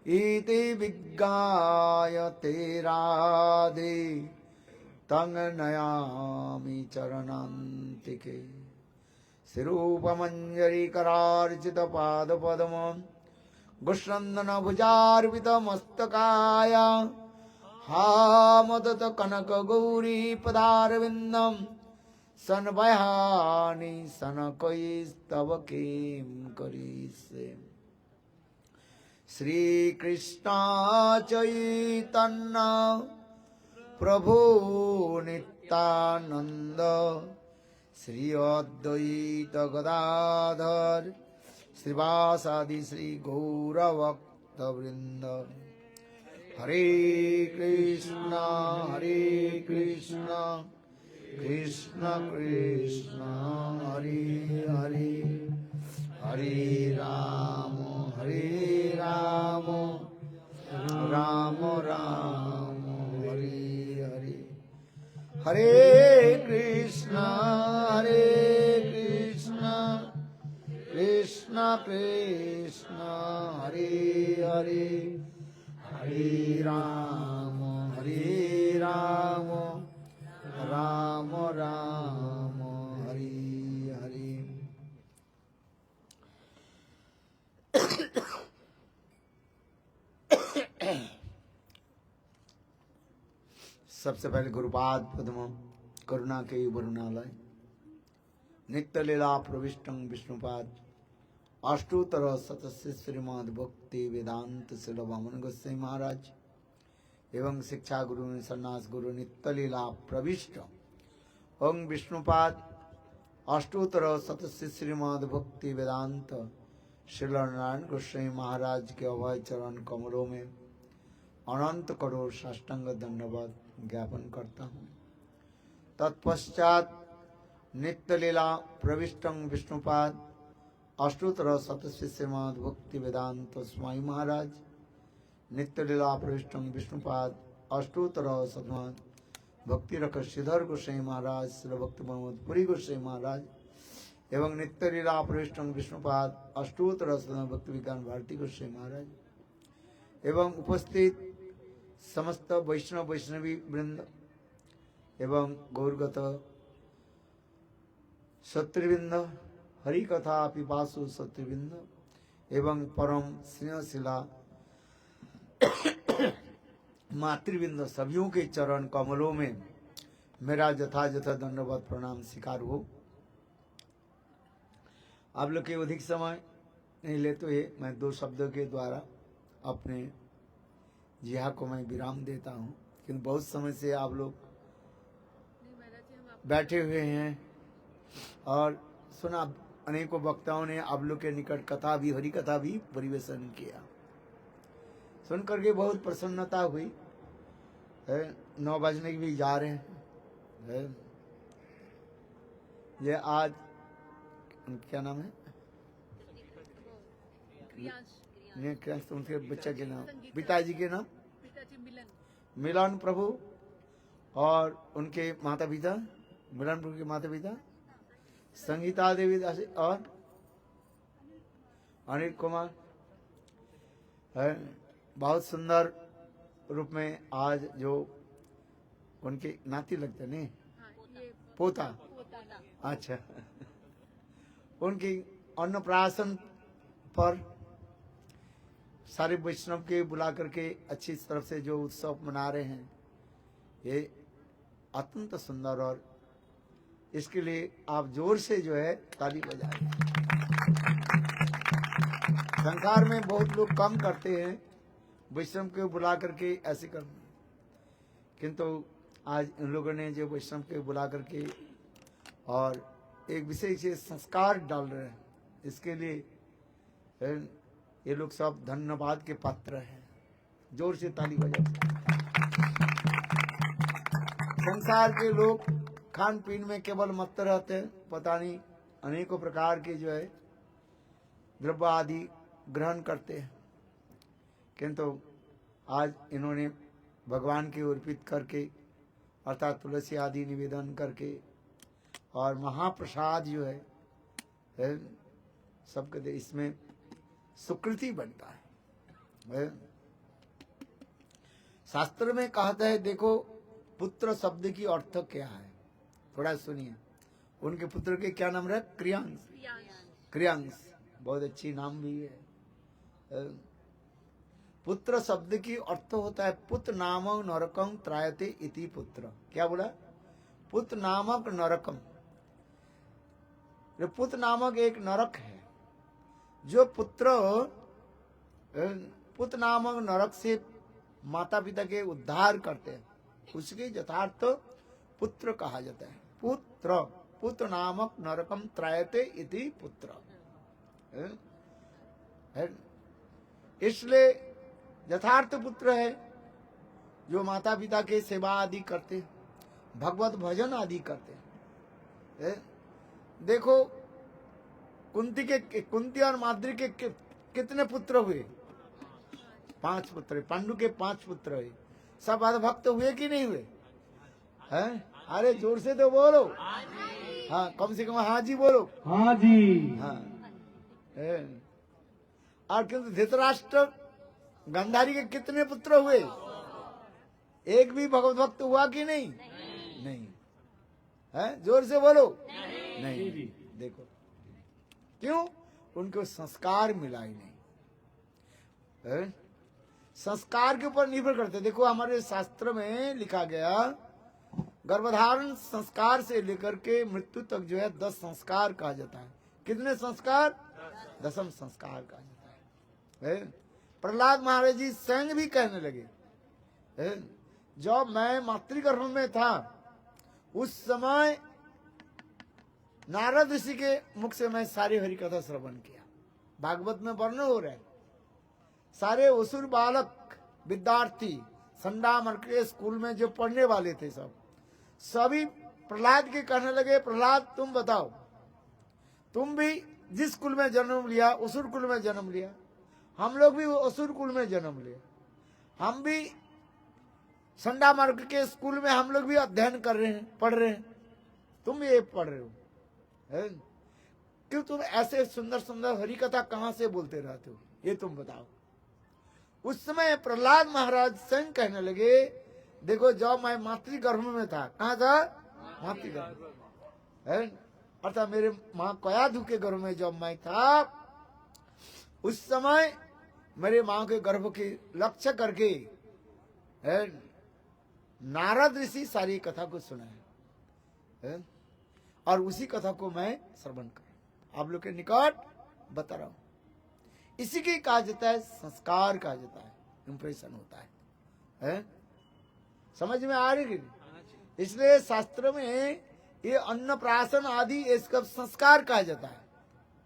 इति विज्ञाय ते राधे तं नयामि चरणान्तिके श्रीरूपमञ्जरीकरार्चितपादपद्मं गुष्णन्दनभुजार्पितमस्तकाय हामदत कनकगौरीपदारविन्दं सन्वयानि सनकैस्तव किं करिष्ये। श्रीकृष्ण चैतन्य प्रभु नित्यानंद श्री अद्वैत गदाधर श्रीवासादि श्री गौरभक्तवृंद। हरे कृष्ण कृष्ण कृष्ण हरे हरे, हरे राम राम राम हरे हरे। हरे कृष्ण कृष्ण कृष्ण हरे हरे, हरे राम राम राम हरे हरे। सबसे पहले गुरुपाद पद्म करुणा के वरुणालय नित्य लीला प्रविष्टं विष्णुपाद अष्टोत्तर शतस्य श्रीमद् भक्ति वेदांत शिल वामन गोस्वामी महाराज एवं शिक्षा गुरु सन्यास गुरु नित्य लीला प्रविष्ट ओं विष्णुपाद अष्टोत्तर शतस्य श्रीमद् भक्ति वेदांत शिल नारायण गोस्वामी महाराज के अभय चरण कमलों में अनंत करोड़ साष्टांग धन्यवाद ज्ञापन करता हूँ। तत्पश्चात नित्य लीला प्रविष्टं विष्णुपाद अष्टोत्तर शतस्य श्रीमद् भक्ति वेदांत स्वामी महाराज नित्य लीला प्रविष्टं विष्णुपाद अष्टोत्तर शतमद् भक्ति रख श्रीधर गोस्वामी महाराज श्री भक्त पुरी गोस्वामी महाराज एवं नित्य लीला प्रविष्टं विष्णुपाद अष्टोत्तर शतमद् भक्ति विज्ञान भारती गोस्वामी महाराज एवं उपस्थित समस्त वैष्णव वैष्णवी वृंद एवं गौरगत शत्रुवृंद हरि कथा पिपासु शत्रुवृंद एवं परम स्नेहशिला मातृवृंद सभियों के चरण कमलों में मेरा यथायथ दंडवत प्रणाम स्वीकार हो। आप लोग के अधिक समय नहीं लेते हुए मैं दो शब्दों के द्वारा अपने जिहा को मैं विराम देता हूँ, क्योंकि बहुत समय से आप लोग बैठे हुए हैं और सुना अनेकों वक्ताओं ने आप लोग के निकट कथा भी हरि कथा भी परिवेशन किया। सुन करके बहुत प्रसन्नता हुई है। 9 बजने की भी जा रहे हैं। ये आज क्या नाम है उनके बच्चा के नाम पिताजी के नाम मिलन प्रभु और उनके माता पिता मिलन प्रभु के माता पिता संगीता देवी दासी और अनिल कुमार है। बहुत सुंदर रूप में आज जो उनके नाती लगते नहीं पोता अच्छा उनकी अन्नप्राशन पर सारे वैष्णव के बुला करके अच्छी तरफ से जो उत्सव मना रहे हैं ये अत्यंत सुंदर और इसके लिए आप जोर से जो है ताली बजाएं। संसार में बहुत लोग कम करते हैं वैष्णव के बुला करके ऐसे कर, किंतु आज इन लोगों ने जो वैष्णव के बुला करके और एक विशेष संस्कार डाल रहे हैं, इसके लिए ये लोग सब धन्यवाद के पात्र हैं। जोर से ताली बजाओ। संसार के लोग खान पीन में केवल मस्त रहते हैं, पता नहीं अनेकों प्रकार के जो है द्रव्य आदि ग्रहण करते हैं, किंतु आज इन्होंने भगवान के अर्पित करके अर्थात तुलसी आदि निवेदन करके और महाप्रसाद जो है सबके इसमें सुकृति बनता है। शास्त्र में कहता है, देखो पुत्र शब्द की अर्थ क्या है, थोड़ा सुनिए। उनके पुत्र के क्या नाम रहे? क्रियांश। क्रियांश बहुत अच्छी नाम भी है। पुत्र शब्द की अर्थ होता है पुत्र नामक नरकम त्रायते इति पुत्र। क्या बोला? पुत्र नामक नरकम। पुत्र नामक एक नरक है, जो पुत्र नामक नरक से माता पिता के उद्धार करते हैं, उसके यथार्थ पुत्र कहा जाता है। पुत्र, पुत्र नामक नरकम त्रायते इति पुत्र। इसलिए यथार्थ पुत्र है जो माता पिता के सेवा आदि करते, भगवत भजन आदि करते। देखो कुंती और माद्री के कितने पुत्र हुए? 5 पुत्र। पांडु के 5 पुत्र हुए। सब भक्त हुए कि नहीं हुए? हैं? अरे जोर से तो बोलो। हाँ, कम से कम हाँ जी बोलो। हाँ जी। हाँ। और किंतु धृतराष्ट्र गांधारी के कितने पुत्र हुए? एक भी भगवत भक्त हुआ कि नहीं? नहीं। है? जोर से बोलो। नहीं। देखो क्यों? उनको संस्कार मिला ही नहीं। है? संस्कार के ऊपर निर्भर करते। देखो हमारे शास्त्र में लिखा गया, गर्भधारण संस्कार से लेकर के मृत्यु तक जो है 10 संस्कार कहा जाता है। कितने संस्कार? 10म संस्कार कहा जाता है। प्रहलाद महाराज जी स्वयं भी कहने लगे, जब मैं मातृगर्भ में था उस समय नारद ऋषि के मुख से मैं सारी हरि कथा श्रवण किया। भागवत में वर्णन हो रहा है, सारे असुर बालक विद्यार्थी संडामर के स्कूल में जो पढ़ने वाले थे सभी प्रहलाद के कहने लगे, प्रहलाद तुम बताओ, तुम भी जिस कुल में जन्म लिया, असुर कुल में जन्म लिया, हम लोग भी असुर कुल में जन्म लिया, हम भी संडामार्ग के स्कूल में हम लोग भी अध्ययन कर रहे हैं, पढ़ रहे हैं, तुम भी ये पढ़ रहे हो, क्यों तुम ऐसे सुंदर सुंदर हरि कथा कहां से बोलते रहते हो, ये तुम बताओ। उस समय प्रहलाद महाराज स्वयं कहने लगे, देखो जब मैं मातृगर्भ में था, कहाँ था? मातृगर्भ है, अर्थात मेरे माँ कयाधु के गर्भ में जब मैं था, उस समय मेरे माँ के गर्भ के लक्ष्य करके नारद ऋषि सारी कथा को सुना है, और उसी कथा को मैं श्रवण कर आप लोग के निकट बता रहा हूं। इसी की कहा जाता है संस्कार कहा जाता है, इंप्रेशन होता है? समझ में आ रही? इसलिए शास्त्र में ये अन्नप्राशन आदि इसका संस्कार कहा जाता है।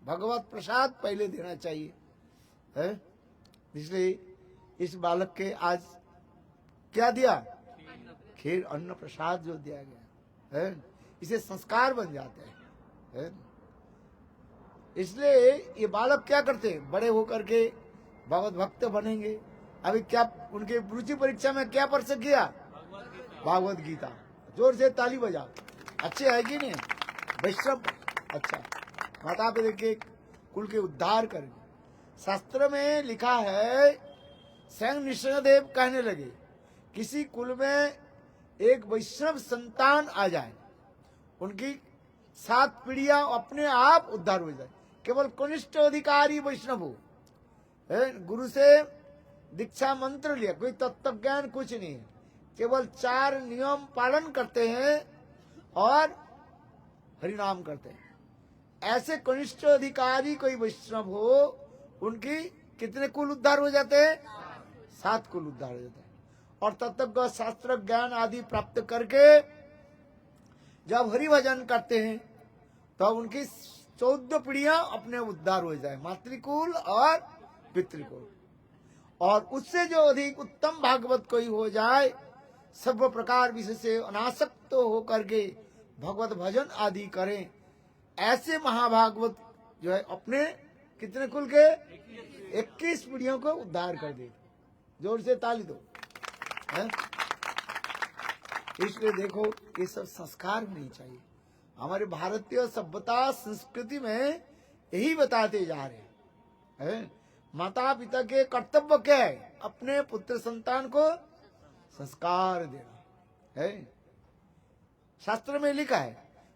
भगवत प्रसाद पहले देना चाहिए, है? इसलिए इस बालक के आज क्या दिया? खीर, अन्न प्रसाद जो दिया गया है, इसे संस्कार बन जाते हैं। इसलिए ये बालक क्या करते हैं? बड़े होकर के भगवत भक्त बनेंगे। अभी क्या उनके रुचि परीक्षा में क्या पढ़ किया? भागवत गीता। जोर से ताली बजाओ। अच्छे है कि नहीं? वैष्णव अच्छा, माता पिता के कुल के उद्धार करेंगे। शास्त्र में लिखा है, स्वयं नृसिंहदेव कहने लगे, किसी कुल में एक वैष्णव संतान आ जाए, उनकी 7 पीढ़ियां अपने आप उद्धार हो जाए। केवल कनिष्ठ अधिकारी वैष्णव हो, गुरु से दीक्षा मंत्र लिया, कोई तत्व ज्ञान कुछ नहीं है, केवल 4 नियम पालन करते हैं और हरिनाम करते हैं। ऐसे कनिष्ठ अधिकारी कोई वैष्णव हो, उनकी कितने कुल उद्धार हो जाते हैं? 7 कुल उद्धार हो जाते हैं। और तत्व शास्त्र ज्ञान आदि प्राप्त करके जब हरि भजन करते हैं तो उनकी 14 पीढ़ियां अपने उद्धार हो जाए, मातृकुल और पितृकुल। और उससे जो अधिक उत्तम भागवत कोई हो जाए, सब प्रकार विषय से अनासक्त होकर के भगवत भजन आदि करें, ऐसे महाभागवत जो है अपने कितने कुल के 21 पीढ़ियों को उद्धार कर दे। जोर से ताली दो। इसलिए देखो ये सब संस्कार होनी चाहिए। हमारे भारतीय सभ्यता संस्कृति में यही बताते जा रहे हैं। माता पिता के कर्तव्य क्या है? अपने पुत्र संतान को संस्कार देना है। शास्त्र में लिखा है,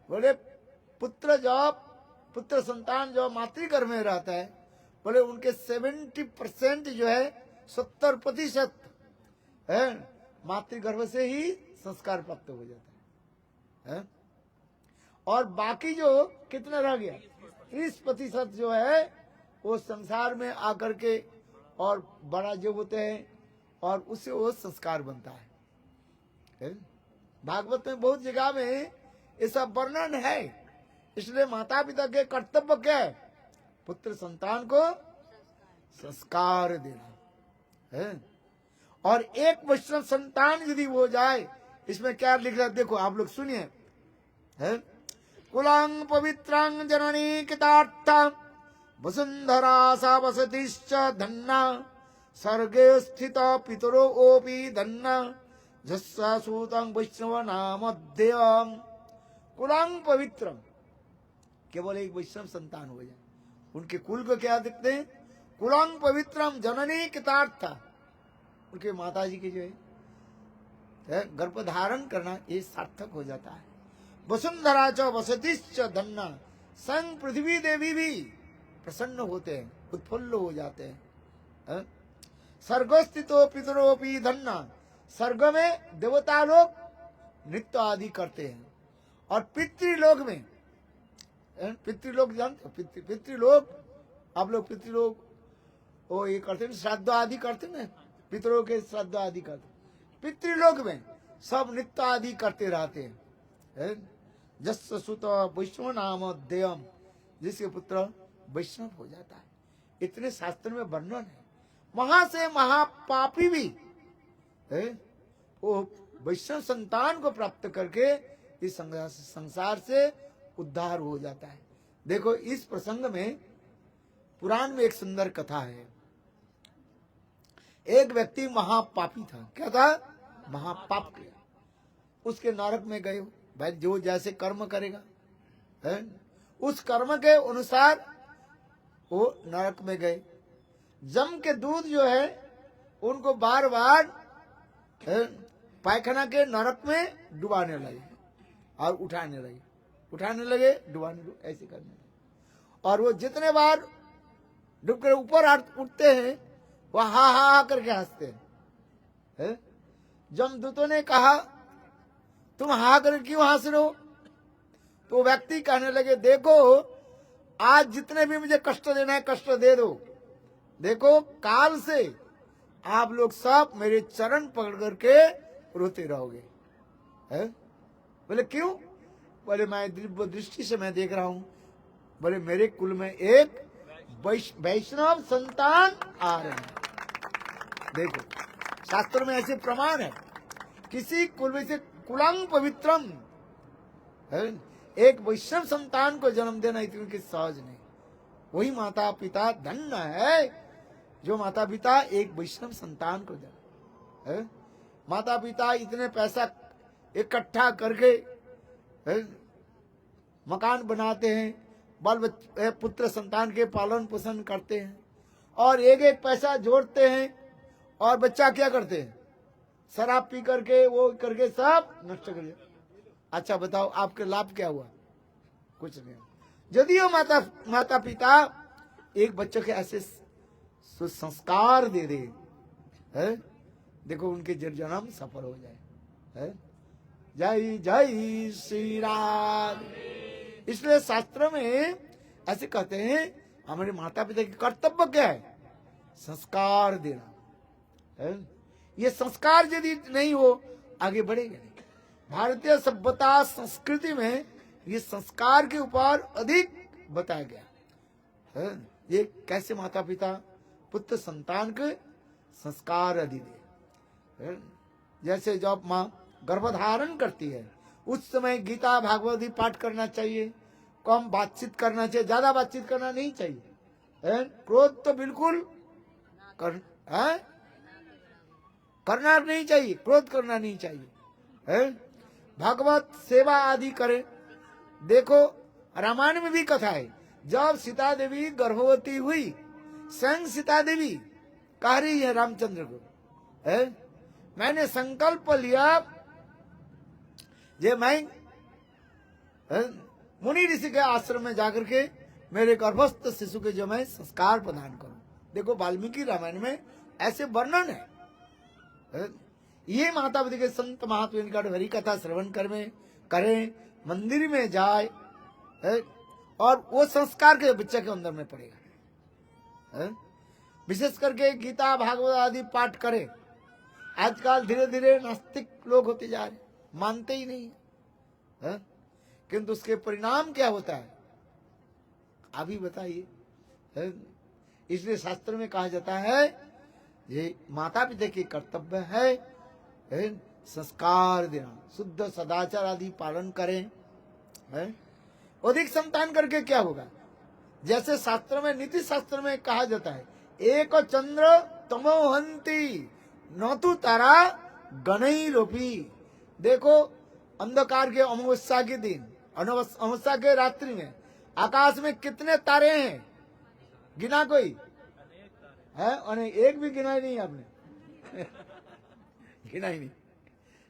बोले पुत्र संतान जो मातृगर्भ में रहता है, बोले उनके 70% जो है 70% है मातृगर्भ से ही संस्कार प्राप्त हो जाता है। और बाकी जो कितना रह गया 30% जो है वो संसार में आकर के और बड़ा जो होते हैं और उससे वो संस्कार बनता है। भागवत में बहुत जगह में ये सब वर्णन है। इसलिए माता पिता के कर्तव्य क्या है? पुत्र संतान को संस्कार देना है। और एक वैष्णव संतान यदि हो जाए, इसमें क्या लिख रहा है देखो आप लोग सुनिए, है कुलांग पवित्रांग जननी कितार्थ वसुंधरा सा वसतिश्च धन्ना सर्गे स्थित पितरो ओपी धन्ना जस्सा सूतं वैष्णव नामध्यम। कुलांग पवित्रम, केवल एक वैष्णव संतान हो जाए, उनके कुल को क्या देखते हैं? कुलांग पवित्रम जननी कितार्थ, उनके माता जी की जो है गर्भ धारण करना ये सार्थक हो जाता है। वसुंधरा च वसतिश्च धन्ना, संग पृथ्वी देवी भी प्रसन्न होते हैं, उत्फुल्ल हो जाते हैं। स्वर्गस्थितो पितरोपी धन्ना, स्वर्ग में देवता लोग नृत्य आदि करते हैं। और पितृलोक में, पितृलोक जानते हो? पितृलोक, आप लोग पितृलोक वो ये करते हैं, श्राद्ध आदि करते हैं, पितरों के श्राद्ध आदि करते। पितृलोक में सब नृत्य आदि करते रहते हैं। जस्य सुत वैष्णव नाम देयम, जिसके पुत्र वैष्णव हो जाता है। इतने शास्त्र में वर्णन है। वहां से महापापी भी वो वैष्णव संतान को प्राप्त करके इस संसार से उद्धार हो जाता है। देखो इस प्रसंग में पुराण में एक सुंदर कथा है। एक व्यक्ति महापापी था। क्या था? महापाप किया। उसके नरक में गए। भाई जो जैसे कर्म करेगा है, उस कर्म के अनुसार वो नरक में गए। जम के दूध जो है उनको बार बार पायखाना के नरक में डुबाने लगे और उठाने लगे डुबाने लगे, ऐसे करने लगे। और वो जितने बार डूब कर ऊपर उठते हैं वो हा हा करके हंसते हैं। जमदूतों ने कहा तुम हा कर क्यों हंस रहे हो? तो व्यक्ति कहने लगे देखो आज जितने भी मुझे कष्ट देना है कष्ट दे दो, देखो काल से आप लोग सब मेरे चरण पकड़ करके रोते रहोगे। बोले क्यों? बोले मैं दिव्य दृष्टि से मैं देख रहा हूं, बोले मेरे कुल में एक वैष्णव संतान आ रहे हैं। देखो शास्त्र में ऐसे प्रमाण है, किसी कुल में से कुलांग पवित्रम है, एक वैष्णव संतान को जन्म देना इतनी सहज नहीं। वही माता पिता धन्य है जो माता पिता एक वैष्णव संतान को जन्म है। माता पिता इतने पैसा इकट्ठा करके मकान बनाते हैं, बाल पुत्र संतान के पालन पोषण करते हैं और एक एक पैसा जोड़ते हैं और बच्चा क्या करते हैं? शराब पी करके वो करके सब नष्ट कर दिया। अच्छा बताओ आपके लाभ क्या हुआ? कुछ नहीं। यदि वो माता पिता एक बच्चे के ऐसे संस्कार दे दे है, देखो उनके जन्म सफल हो जाए है। जय जय श्री राम। इसलिए शास्त्र में ऐसे कहते हैं हमारे माता पिता के कर्तव्य क्या है? संस्कार देना है। ये संस्कार यदि नहीं हो आगे बढ़ेगा नहीं। भारतीय सभ्यता संस्कृति में ये संस्कार के ऊपर अधिक बताया गया है। ये कैसे माता पिता पुत्र संतान के संस्कार अधिक दे। जैसे जब माँ गर्भधारण करती है उस समय गीता भागवत पाठ करना चाहिए, कम बातचीत करना चाहिए, ज्यादा बातचीत करना नहीं चाहिए। क्रोध तो बिल्कुल करना नहीं चाहिए, क्रोध करना नहीं चाहिए। भागवत सेवा आदि करें। देखो रामायण में भी कथा है, जब सीता देवी गर्भवती हुई, स्वयं सीता देवी कह रही है रामचंद्र को मैंने संकल्प लिया जे मैं मुनि ऋषि के आश्रम में जाकर के मेरे गर्भस्थ शिशु के जो मैं संस्कार प्रदान करूं। देखो वाल्मीकि रामायण में ऐसे वर्णन है। ये माता पिता के संत महात्मा इनका हरि कथा श्रवण करें, मंदिर में जाए और वो संस्कार के बच्चे के अंदर में पड़ेगा। विशेष करके गीता भागवत आदि पाठ करें। आजकल धीरे धीरे नास्तिक लोग होते जा रहे, मानते ही नहीं है। किंतु उसके परिणाम क्या होता है आप ही बताइए। इसलिए शास्त्र में कहा जाता है ये माता पिता के कर्तव्य है संस्कार देना, शुद्ध सदाचार आदि पालन करें। अधिक संतान करके क्या होगा, जैसे शास्त्र में नीति शास्त्र में कहा जाता है एक चंद्र तमोहंती न तो तारा गणैरोपी। देखो अंधकार के अमावस्या के दिन, अमावस्या के रात्रि में आकाश में कितने तारे हैं, गिना कोई है? और एक भी गिना ही नहीं आपने गिना ही नहीं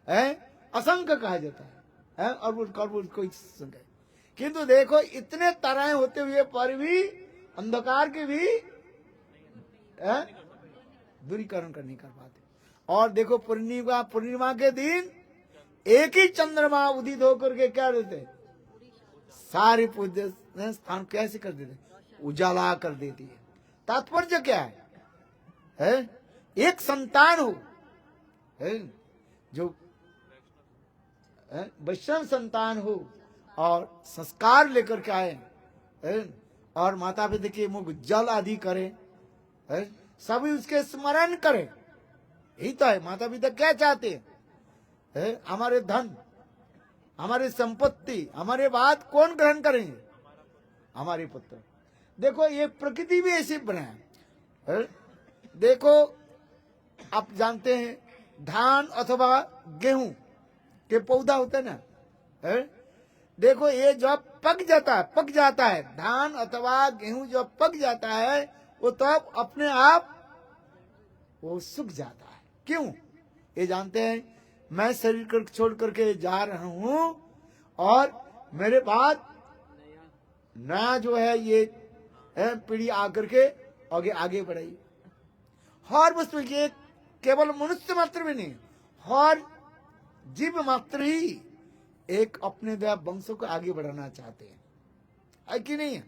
है, असंख्य कहा जाता है और कोई संख्या। किंतु देखो इतने ताराएं होते हुए पर भी अंधकार के भी दूरीकरण कर नहीं कर पाते। और देखो पूर्णिमा के दिन एक ही चंद्रमा उदित होकर के क्या देते, सारे पूज्य स्थान कैसे कर देते, उजाला कर देती है। तात्पर्य क्या है? एक संतान हो जो वैष्णव संतान हो और संस्कार लेकर के आए और माता पिता के मुख जल आदि करे, सभी उसके स्मरण करे। यही तो है माता पिता क्या चाहते हैं, हमारे धन, हमारी संपत्ति, हमारे बात कौन ग्रहण करेंगे, हमारे पुत्र। देखो ये प्रकृति भी ऐसी बनाया। देखो आप जानते हैं धान अथवा गेहूं के पौधा होता है ना, देखो ये जब पक जाता है धान अथवा गेहूं जब पक जाता है वो तब अपने आप वो सूख जाता है। क्यों? ये जानते हैं मैं शरीर को छोड़ करके जा रहा हूं और मेरे बाद नया जो है ये पीढ़ी आकर के आगे बढ़ेगी। हर वस्तु ये केवल मनुष्य मात्र भी नहीं, हर जीव मात्र ही एक अपने वंशों को आगे बढ़ाना चाहते हैं, है कि नहीं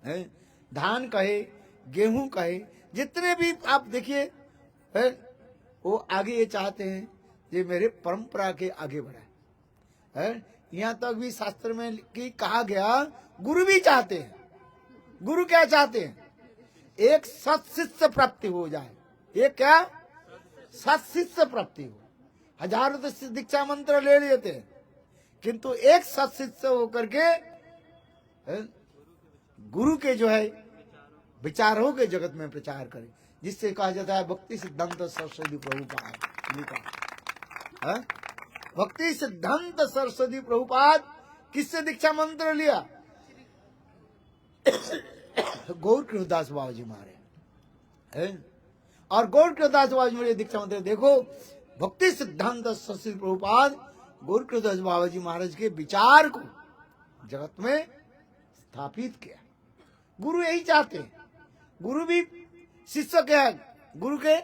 है? धान कहे गेहूं कहे जितने भी आप देखिए वो आगे ये चाहते हैं ये मेरे परंपरा के आगे बढ़ाए। यहाँ तक भी शास्त्र में कहा गया गुरु भी चाहते हैं। गुरु क्या चाहते हैं? एक सत शिष्य प्राप्ति हो जाए। ये क्या? सत शिष्य प्राप्ति हो। हजारों तो दीक्षा मंत्र ले लेते हैं किंतु एक सत शिष्य होकर के गुरु के जो है विचारों के जगत में प्रचार करें, जिससे कहा जाता है भक्ति सिद्धांत सरस्वती प्रभुपाद। भक्ति सिद्धांत सरस्वती प्रभुपाद किससे दीक्षा मंत्र लिया? गौर कृष्णदास बाबा जी महाराज। और गौर कृष्णदास बाबा जी महाराज दीक्षा मंत्र देखो, भक्ति सिद्धांत सरस्वती प्रभुपाद गौर कृष्णदास बाबा जी महाराज के विचार को जगत में स्थापित किया। गुरु यही चाहते हैं। गुरु भी शिष्य के है, गुरु के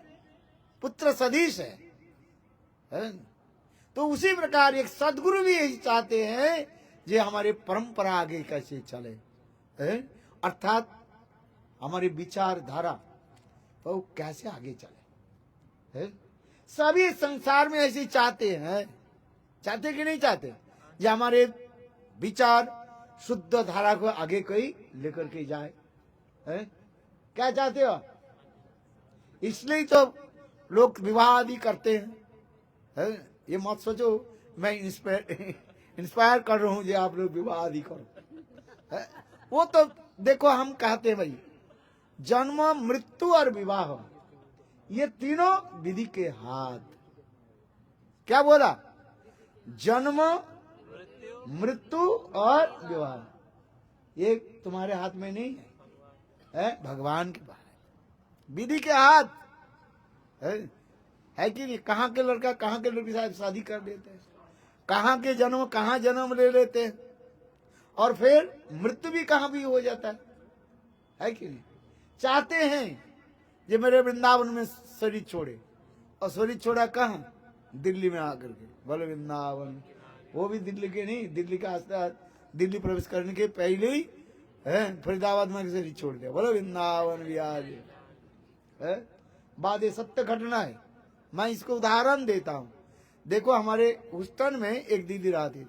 पुत्र सदृश है। तो उसी प्रकार एक सदगुरु भी यही चाहते हैं जे हमारे परंपरा आगे कैसे चले, अर्थात हमारी विचारधारा वो कैसे आगे चले। सभी संसार में ऐसे चाहते हैं, चाहते कि नहीं चाहते, जे हमारे विचार शुद्ध धारा को आगे कोई लेकर के जाए। क्या चाहते हो? इसलिए तो लोग विवाह आदि करते हैं। ये मत सोचो मैं इंस्पायर कर रहा हूं जो आप लोग विवाह आदि करो। वो तो देखो हम कहते हैं भाई जन्म मृत्यु और विवाह ये तीनों विधि के हाथ। क्या बोला? जन्म मृत्यु और विवाह ये तुम्हारे हाथ में नहीं है, भगवान के पास है, विधि के हाथ है। है कि नहीं? कहाँ के लड़का कहाँ के लड़की साहब शादी कर लेते हैं, कहाँ के जन्म कहाँ जन्म ले लेते हैं, और फिर मृत्यु भी कहाँ भी हो जाता है कि नहीं? चाहते हैं ये मेरे वृंदावन में शरीर छोड़े, और शरीर छोड़ा कहाँ? दिल्ली में आकर के। बोले वृंदावन, वो भी दिल्ली के नहीं, दिल्ली का आस्था, दिल्ली प्रवेश करने के पहले ही फरीदाबाद में शरीर छोड़ दिया। बोलो वृंदावन बिहारी है। बात ये सत्य घटना है, मैं इसको उदाहरण देता हूँ। देखो हमारे ह्यूस्टन में एक दीदी रहती थी,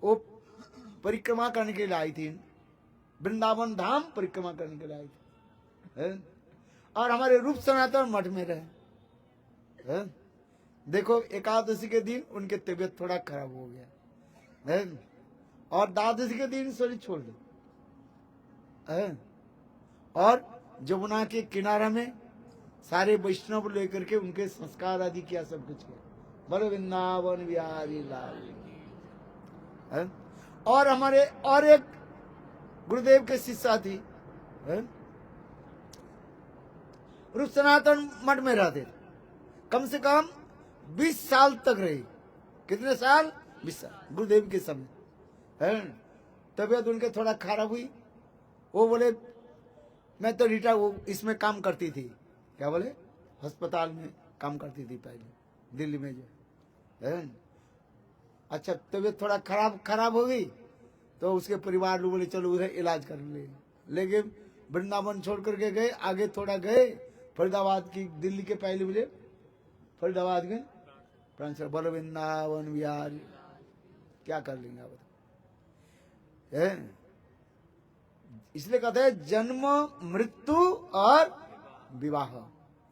वो परिक्रमा करने के लिए आई थी, वृंदावन धाम परिक्रमा करने के लिए आई थी, और हमारे रूप सनातन मठ में रहे। देखो एकादशी के दिन उनके तबीयत थोड़ा खराब हो गया, और द्वादशी के दिन शरीर छोड़ दी, और जमुना के किनारा में सारे वैष्णव लेकर के उनके संस्कार आदि किया, सब कुछ किया। बोलो वृंदावन बिहारी लाल। और हमारे और एक गुरुदेव के शिष्या थी, रूप सनातन मठ में रहते थे, कम से कम 20 साल तक रही। कितने साल? 20 साल गुरुदेव के समय। तबीयत उनके थोड़ा खराब हुई, वो बोले मैं तो रीटा वो इसमें काम करती थी, क्या बोले, अस्पताल में काम करती थी पहले दिल्ली में जो है। अच्छा तबीयत थोड़ा खराब हो गई, तो उसके परिवार लोग बोले चलो उधर इलाज कर ले, लेकिन वृंदावन छोड़ करके गए, आगे थोड़ा गए फरीदाबाद की, दिल्ली के पहले बोले फरीदाबाद गए, ट्रांसफर। बोलो वृंदावन बिहारी, क्या कर लेंगे आप? इसलिए कहते हैं जन्म मृत्यु और विवाह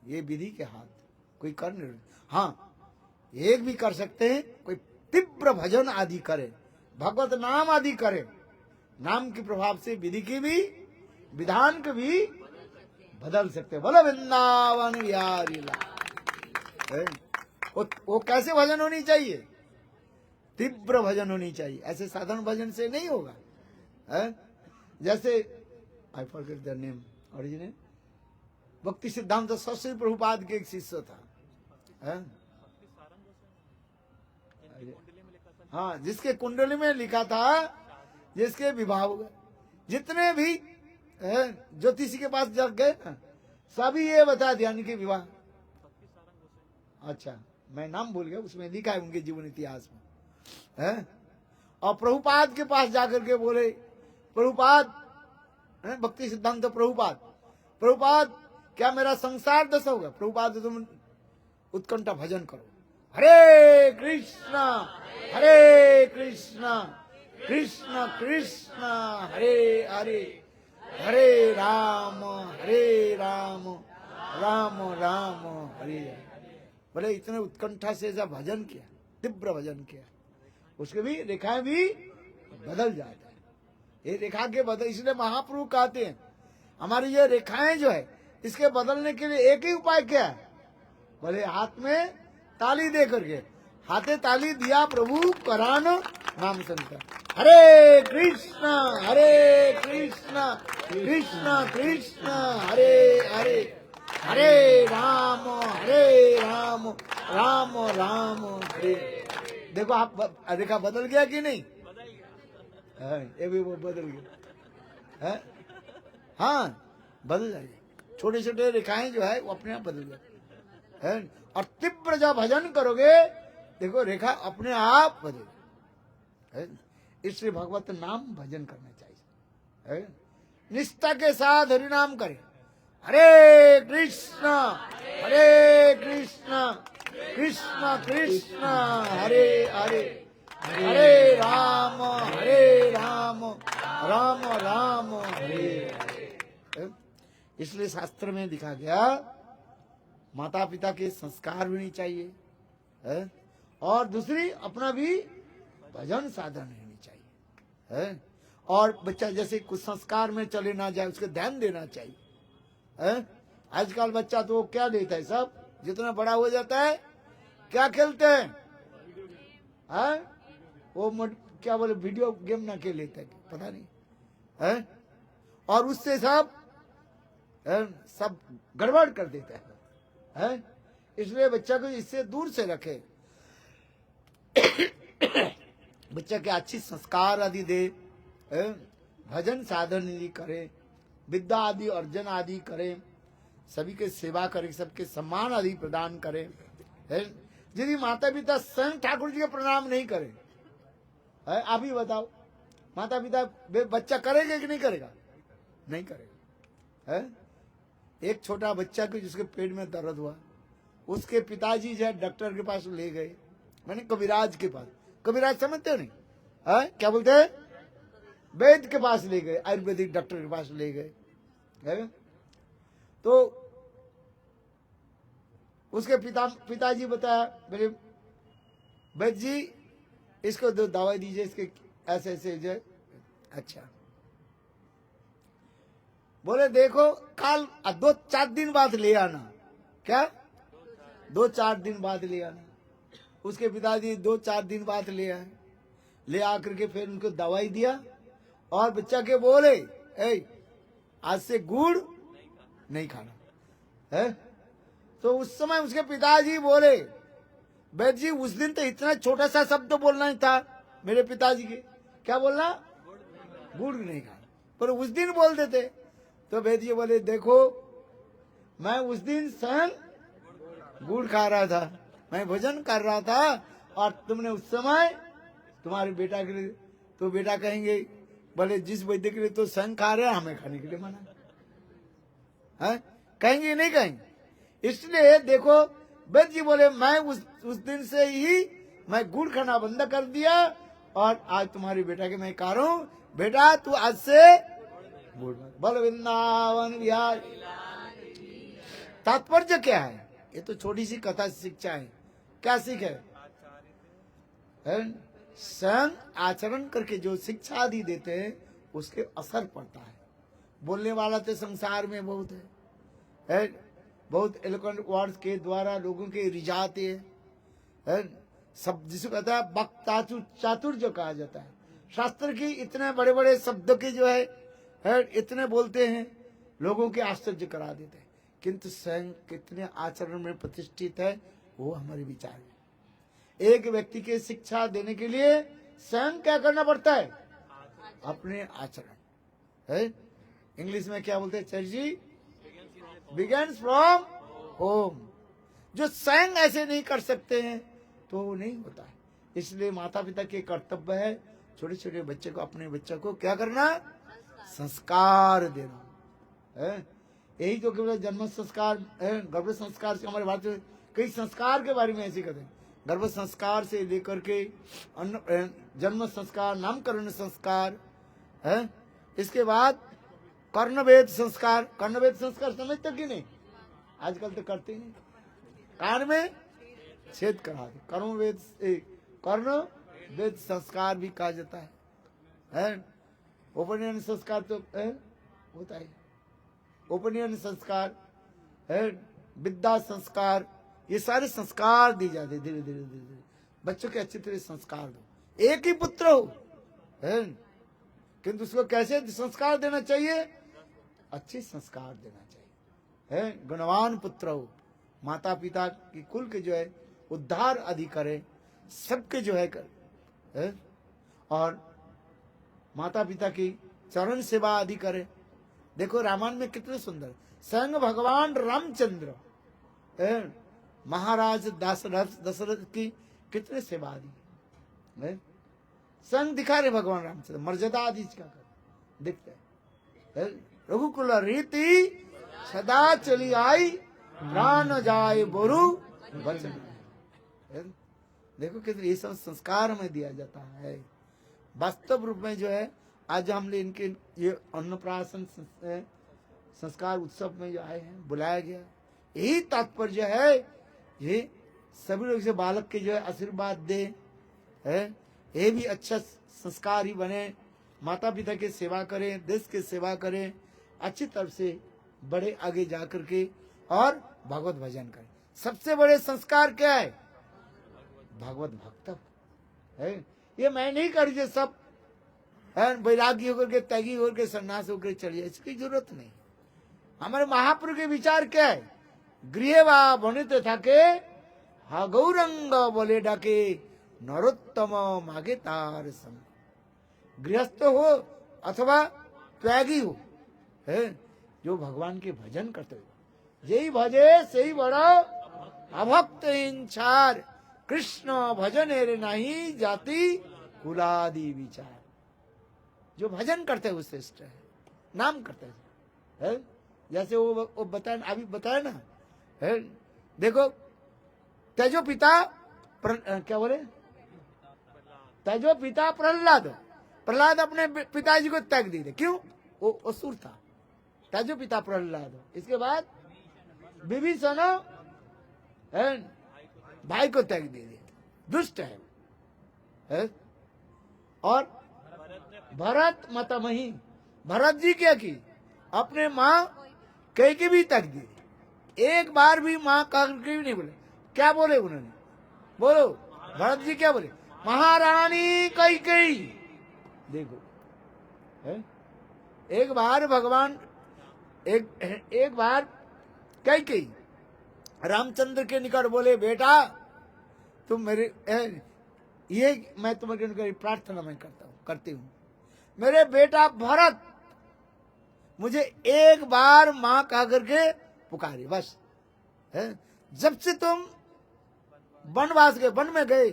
ये विधि के हाथ, कोई कर नहीं। हाँ एक भी कर सकते हैं, कोई तीव्र भजन आदि करे, भगवत नाम आदि करे, नाम के प्रभाव से विधि की भी विधान के भी बदल सकते हैं। बोलो वृंदावन बिहारी लाल। वो कैसे भजन होनी चाहिए? तीव्र भजन होनी चाहिए, ऐसे साधारण भजन से नहीं होगा। जैसे I forget the name original, भक्ति सिद्धांत सरस्वती प्रभुपाद के एक शिष्य था, हाँ जिसके कुंडली में लिखा था जिसके विवाह हो गए, जितने भी ज्योतिषी के पास जब गए ना, सभी ये बता दिया कि विवाह। अच्छा मैं नाम भूल गया, उसमें लिखा है उनके जीवन इतिहास में। और प्रभुपाद के पास जाकर के बोले, प्रभुपाद भक्ति सिद्धांत प्रभुपाद क्या मेरा संसार दशा होगा? प्रभुपाद तुम उत्कंठा भजन करो, हरे कृष्णा कृष्ण कृष्ण हरे हरे, हरे राम राम राम हरे हरे। बोले इतने उत्कंठा से जब भजन किया, तीव्र भजन किया, उसके भी रेखाएं भी बदल जाता है। ये रेखा के बदल, इसलिए महाप्रभु कहते हैं हमारी ये रेखाएं जो है इसके बदलने के लिए एक ही उपाय क्या है? बोले हाथ में ताली दे करके, हाथे ताली दिया प्रभु करान नाम संकर, हरे कृष्ण कृष्ण कृष्ण हरे हरे, हरे राम राम राम हरे। देखो आप रेखा बदल गया कि नहीं? ये भी वो बदल गया, हाँ बदल जाएगी। छोटे छोटे रेखाएं जो है वो अपने आप बदल जाए, और तीव्र जब भजन करोगे देखो रेखा अपने आप बदल। इसलिए भगवत नाम भजन करना चाहिए, निष्ठा के साथ हरि नाम करे, हरे कृष्ण कृष्ण कृष्ण हरे हरे, हरे राम राम राम हरे हरे। इसलिए शास्त्र में लिखा गया माता पिता के संस्कार होनी चाहिए, और दूसरी अपना भी भजन साधन होनी चाहिए, और बच्चा जैसे कुछ संस्कार में चले ना जाए उसको ध्यान देना चाहिए। आजकल बच्चा तो क्या लेता है, सब जितना बड़ा हो जाता है क्या खेलते हैं, वो क्या बोले वीडियो गेम ना खेल लेता है, पता नहीं, और उससे सब गड़बड़ कर देता है। इसलिए बच्चा को इससे दूर से रखे। बच्चा के अच्छी संस्कार आदि दे, भजन साधन आदि करे, विद्या आदि अर्जन आदि करे, सभी के सेवा करे, सबके सम्मान आदि प्रदान करे। यदि माता पिता स्वयं ठाकुर जी का प्रणाम नहीं करे, आप ही बताओ, माता पिता बच्चा करेगा कि नहीं करेगा? नहीं करेगा। एक छोटा बच्चा को जिसके पेट में दर्द हुआ, उसके पिताजी जो है डॉक्टर के पास ले गए, मैंने कविराज के पास। कविराज समझते हो नहीं? क्या बोलते हैं? वैद्य के पास ले गए, आयुर्वेदिक डॉक्टर के पास ले गए। तो उसके पिताजी बताया, मेरे वैद्य जी इसको दो दवाई दीजिए, इसके ऐसे ऐसे जो। अच्छा, बोले देखो कल 2-4 दिन बाद ले आना। क्या? 2-4 दिन बाद ले आना। उसके पिताजी 2-4 दिन बाद ले आए। ले आकर के फिर उनको दवाई दिया और बच्चा के बोले, आज से गुड़ नहीं खाना है। तो उस समय उसके पिताजी बोले, वैद्य जी उस दिन तो इतना छोटा सा शब्द तो बोलना ही था मेरे पिताजी के। क्या बोलना? गुड़ नहीं खाना, पर उस दिन बोल देते। तो वैद्य जी बोले, देखो मैं उस दिन स्वयं गुड़ खा रहा था, मैं भोजन कर रहा था, और तुमने उस समय तुम्हारे बेटा के लिए, तो बेटा कहेंगे, बोले जिस वैद्य के लिए तो स्वयं खा रहे हैं, हमें खाने के लिए मना है? कहेंगे नहीं कहेंगे? इसलिए देखो वैद्य जी बोले, मैं उस दिन से ही मैं गुड़ खाना बंद कर दिया, और आज तुम्हारे बेटा के मैं खा रहा हूं। बेटा तू आज से गुड़ मत। बोल वृंदावन बिहार। तात्पर्य क्या है? ये तो छोटी सी कथा शिक्षा है। क्या सीख है? स्वयं आचरण करके जो शिक्षा आदि देते हैं उसके असर पड़ता है। बोलने वाला तो संसार में बहुत है, बहुत एलोक्वेंट वर्ड्स के द्वारा लोगों के रिझाते हैं। सब जिसको कहता है वक्ता चातुर्य कहा जाता है। शास्त्र की इतने बड़े बड़े शब्दों के जो है इतने बोलते हैं, लोगों के आश्चर्य करा देते हैं, किंतु स्वयं कितने आचरण में प्रतिष्ठित है वो हमारे विचार में। एक व्यक्ति के शिक्षा देने के लिए स्वयं क्या करना पड़ता है? अपने आचरण है। इंग्लिश में क्या बोलते हैं sir ji? Begins from home. जो स्वयं ऐसे नहीं कर सकते हैं तो वो नहीं होता है। इसलिए माता पिता के कर्तव्य है छोटे छोटे बच्चे को, अपने बच्चे को क्या करना? संस्कार देना है। यही तो केवल जन्म संस्कार, गर्भ संस्कार से हमारे भारत में कई संस्कार के बारे में ऐसे कहते हैं। गर्भ संस्कार से लेकर के जन्म संस्कार, नामकरण संस्कार है। इसके बाद कर्णवेद संस्कार। कर्णवेद संस्कार समझते कि नहीं? आजकल तो करते ही नहीं। कान में छेद करा दे, कर्ण वेद संस्कार भी कहा जाता है। उपनयन संस्कार तो होता है। उपनयन संस्कार है, विद्या संस्कार, ये सारे संस्कार दिए जाते धीरे धीरे धीरे धीरे। बच्चों के अच्छी तरह संस्कार दो। एक ही पुत्र हो है, किंतु उसको कैसे संस्कार देना चाहिए? अच्छे संस्कार देना चाहिए है। गुणवान पुत्र हो, माता पिता की कुल के जो है उद्धार आदि करे, सबके जो है और माता पिता की चरण सेवा आदि करे। देखो रामायण में कितने सुंदर स्वयं भगवान रामचंद्र महाराज दशरथ की कितने सेवा आदि संग दिखा रहे भगवान रामचंद्र। मर्यादा आदि का कर दिखते है। रघुकुल रीति सदा चली आई, प्राण जाए बोरु वचन। देखो कितने ये सब संस्कार हमें दिया जाता है। वास्तव रूप में जो है आज हमने इनके ये अन्नप्राशन संस्कार उत्सव में जो आए हैं, बुलाया गया, यही तात्पर्य है। ये सभी लोग से बालक के जो है आशीर्वाद दे है, ये भी अच्छा संस्कार ही बने, माता पिता की सेवा करें, देश की सेवा करें, अच्छी तरह से बड़े आगे जा करके और भगवत भजन करें। सबसे बड़े संस्कार क्या है? भगवत भक्त है। ये मैं नहीं कर जो सब वैराग्य होकर के, त्यागी होकर के, सन्यास होकर चलिए, इसकी जरूरत नहीं। हमारे महापुरुष के विचार क्या है? गृहे वा बनिते থাকে हा गौरंग बोले डाके नरोत्तम मागे तार संग। गृहस्थ हो अथवा त्यागी हो, है जो भगवान के भजन करते हो, यही भजे सही बड़ा अभक्त इंचार कृष्ण भजन रे नहीं जाति कुलादि विचार। जो भजन करते हैं वो श्रेष्ठ है, नाम करते है? जैसे वो बताया अभी बताया ना, है देखो तेजो पिता क्या बोले, तेजो पिता प्रहलाद, प्रहलाद अपने पिताजी को त्याग दिए। क्यों? वो असुर था, तेजो पिता प्रहलाद। इसके बाद विभीषण भाई को त्याग दिए, दुष्ट है? और भरत मातामही, भरत जी क्या की, अपने माँ कैकेयी भी त्याग दी। एक बार भी माँ करके भी नहीं बोले। क्या बोले उन्होंने? बोलो भरत जी क्या बोले? महारानी कैकेयी। देखो है? एक बार भगवान एक बार कैकेयी रामचंद्र के निकट बोले, बेटा तुम मेरे ये मैं तुम्हारे प्रार्थना मैं करती हूँ, मेरे बेटा भरत मुझे एक बार माँ कह करके पुकारे बस, है? जब से तुम वनवास गए, वन में गए,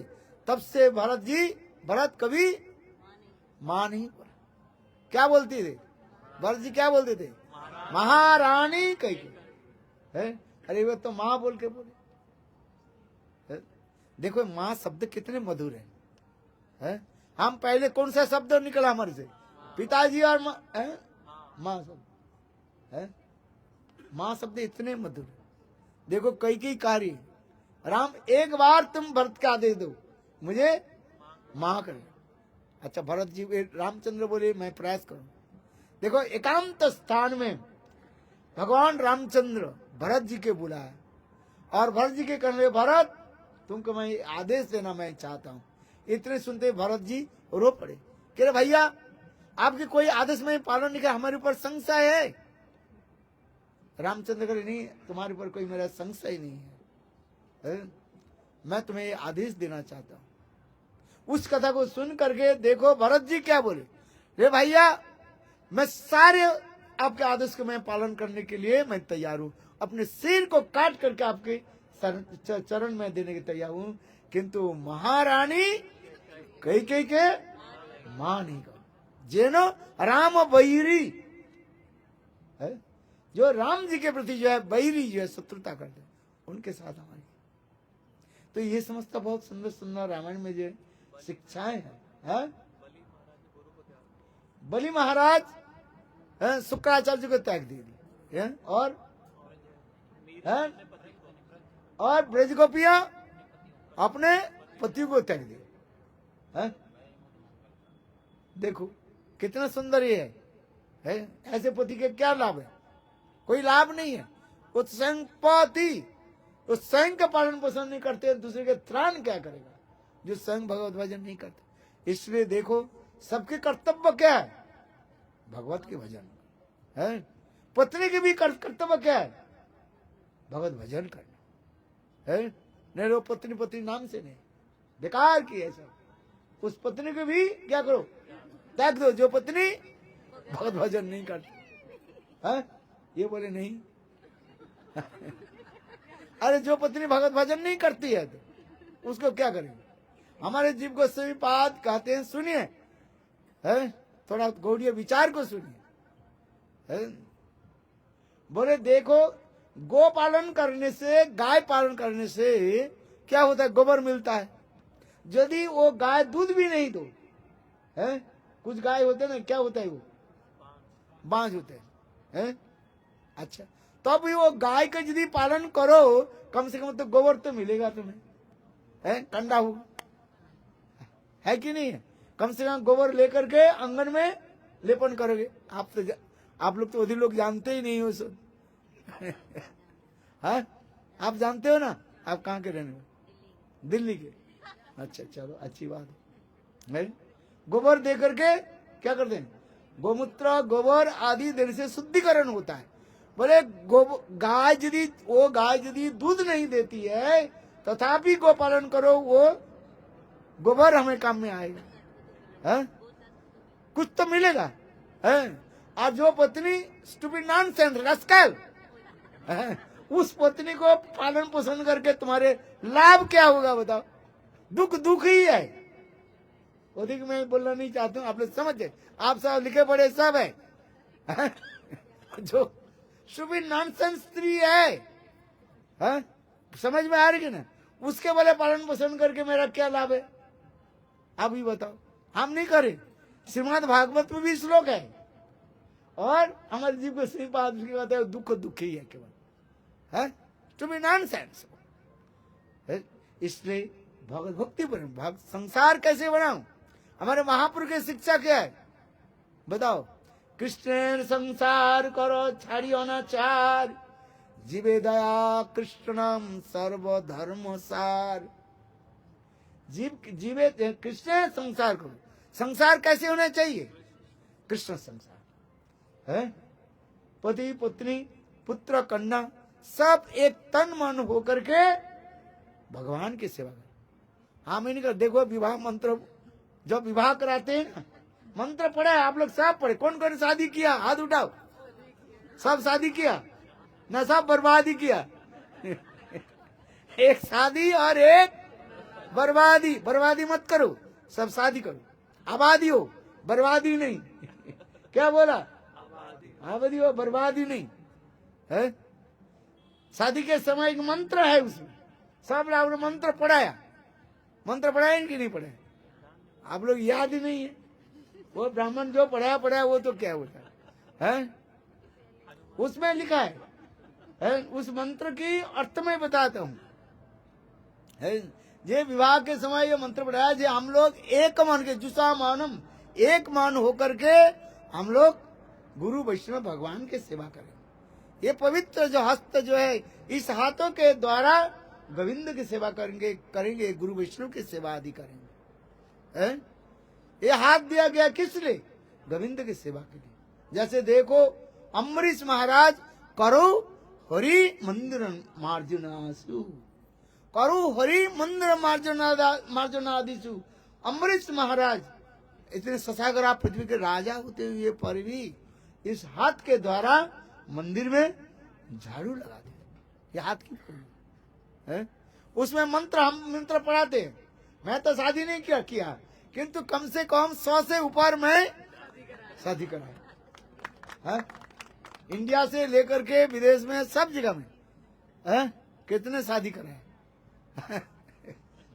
तब से भरत कभी माँ नहीं बोला। क्या बोलती थे भरत जी? क्या बोलते थे? महारानी कैकेयी, है? अरे वो तो माँ बोल के बोले, है? देखो माँ शब्द कितने मधुर है? हम पहले कौन सा शब्द निकला हमारे से? पिताजी और माँ शब्द है। माँ शब्द इतने मधुर। देखो कैकेयी कार्य, राम एक बार तुम भरत का आदेश दो, मुझे माँ कर। अच्छा भरत जी, रामचंद्र बोले मैं प्रयास करूं। देखो एकांत स्थान में भगवान रामचंद्र भरत जी के बुलाया और भरत जी के कहने, भरत तुमको मैं आदेश देना मैं चाहता हूँ। इतने सुनते भरत जी रो पड़े, कह रहे भैया आपके कोई आदेश में पालन नहीं किया, हमारे ऊपर संशय है। रामचंद्र कहे नहीं, तुम्हारे ऊपर कोई मेरा संशय नहीं है? मैं तुम्हें ये आदेश देना चाहता हूँ। उस कथा को सुन करके देखो भरत जी क्या बोले, रे भैया मैं सारे आपके आदेश को मैं पालन करने के लिए मैं तैयार हूँ, अपने सिर को काट करके आपके चरण में देने के तैयार हूँ, किंतु महारानी कैकेयी के मां नहीं करो। जेनो राम बैरी है, जो राम जी के प्रति जो है बैरी जो है शत्रुता करते, उनके साथ हमारी। तो ये समझता बहुत सुंदर सुंदर रामायण में जो शिक्षाएं हैं। बलि महाराज शुक्राचार्य को त्याग दे दी, और ब्रज गोपियां अपने पति को त्याग दी। देखो कितना सुंदर ये है? ऐसे पति के क्या लाभ है? कोई लाभ नहीं है। उत्संग पति उस स्वयं का पालन पोषण नहीं करते, दूसरे के त्राण क्या करेगा जो स्वयं भगवत भजन नहीं करते? इसलिए देखो सबके कर्तव्य क्या है? भगवत के भजन है। पत्नी के भी कर्तव्य क्या है? भगवत भजन करना है। नहीं रो पत्नी पत्नी नाम से नहीं, बेकार की है सब। उस पत्नी को भी क्या करो? त्याग दो जो पत्नी भगवत भजन नहीं करती है। ये बोले नहीं अरे जो पत्नी भगवत भजन नहीं करती है तो उसको क्या करेंगे? हमारे जीव गोस्वामी पाद कहते हैं, सुनिए है, थोड़ा गौड़ीय विचार को सुनिए। बोले देखो गो पालन करने से, गाय पालन करने से क्या होता है? गोबर मिलता है। यदि वो गाय दूध भी नहीं दो है, कुछ गाय होते ना, क्या होता है वो बांझ होते हैं। अच्छा तब भी वो गाय का यदि पालन करो, कम से कम तो गोबर तो मिलेगा तुम्हें, है ठंडा हो, है कि नहीं है? कम से कम गोबर लेकर के आंगन में लेपन करोगे। आप लोग तो अधिक लोग जानते ही नहीं हो सब हाँ आप जानते हो ना? आप कहाँ के रहने वाले? दिल्ली के। अच्छा चलो अच्छी बात है। गोबर दे करके क्या करते हैं? गोमूत्र गोबर आदि देने से शुद्धिकरण होता है। बोले गाय यदि दूध नहीं देती है तथापि गोपालन करो, वो गोबर हमें काम में आएगा, है? कुछ तो मिलेगा, है? और जो पत्नी स्टूपिड नॉनसेंस रस्कल, उस पत्नी को पालन पोषण करके तुम्हारे लाभ क्या होगा बताओ? दुख ही है। अधिक मैं बोलना नहीं चाहता हूँ, आप लोग समझ गए, आप सब लिखे पढ़े सब है। जो स्टूपिड नॉनसेंस स्त्री है, समझ में आ रही है ना? उसके बोले पालन पोषण करके मेरा क्या लाभ है? आप ही बताओ। हम नहीं करें। श्रीमद् भागवत में भी श्लोक है, और हमारे जीव को श्रीपाद बताए दुख ही है केवल, है? To be nonsense. इसलिए भगवत भक्ति पर संसार कैसे बनाऊं? हमारे महापुरुष की शिक्षा क्या है बताओ? कृष्ण संसार करो छाड़ियो अनाचार, जीवे दया कृष्णम सर्वधर्म सार। जीवे कृष्ण संसार करो। संसार कैसे होना चाहिए? कृष्ण संसार है। पति पत्नी पुत्र कन्या सब एक तन मन होकर के भगवान की सेवा करें। हाँ मैं नहीं कर, देखो विवाह मंत्र जब विवाह कराते हैं ना, मंत्र पढ़ा है आप लोग सब पढ़े। कौन कौन शादी किया हाथ उठाओ। सब शादी किया ना? सब बर्बादी किया। एक शादी और एक बर्बादी। बर्बादी मत करो, सब शादी करो। आबादी हो, बर्बादी नहीं। क्या बोला? आबादी हो, बर्बादी नहीं है। शादी के समय एक मंत्र है, उसमें सब लोग मंत्र पढ़ाया। मंत्र पढ़ाए कि नहीं पढ़ाए? आप लोग याद ही नहीं है। वो ब्राह्मण जो पढ़ाया वो तो क्या होता है? उसमें लिखा है, उस मंत्र की अर्थ में बताता हूँ। ये विवाह के समय ये मंत्र पढ़ाया, जो हम लोग एक मन के जुसा मानम, एक मान होकर के हम लोग गुरु वैष्णव भगवान की सेवा करें। ये पवित्र जो हस्त जो है, इस हाथों के द्वारा गोविंद की सेवा करेंगे, गुरु वैष्णव की सेवा आदि करेंगे। ये हाथ दिया गया किस लिए? गोविंद की सेवा के लिए। जैसे देखो अम्बरीश महाराज करो हरि मंदिर मार्जनासु, करो हरि मंदिर मार्जनादिशु। अम्बरीश महाराज इतने ससागरा पृथ्वी के राजा होते हुए पर भी इस हाथ के द्वारा मंदिर में झाड़ू लगा दिया। ये हाथ की है। उसमें हम मंत्र पढ़ाते हैं। मैं तो शादी नहीं किया, किंतु कम से कम 100 से ऊपर मैं शादी कराया। इंडिया से लेकर के विदेश में सब जगह में कितने शादी कराए।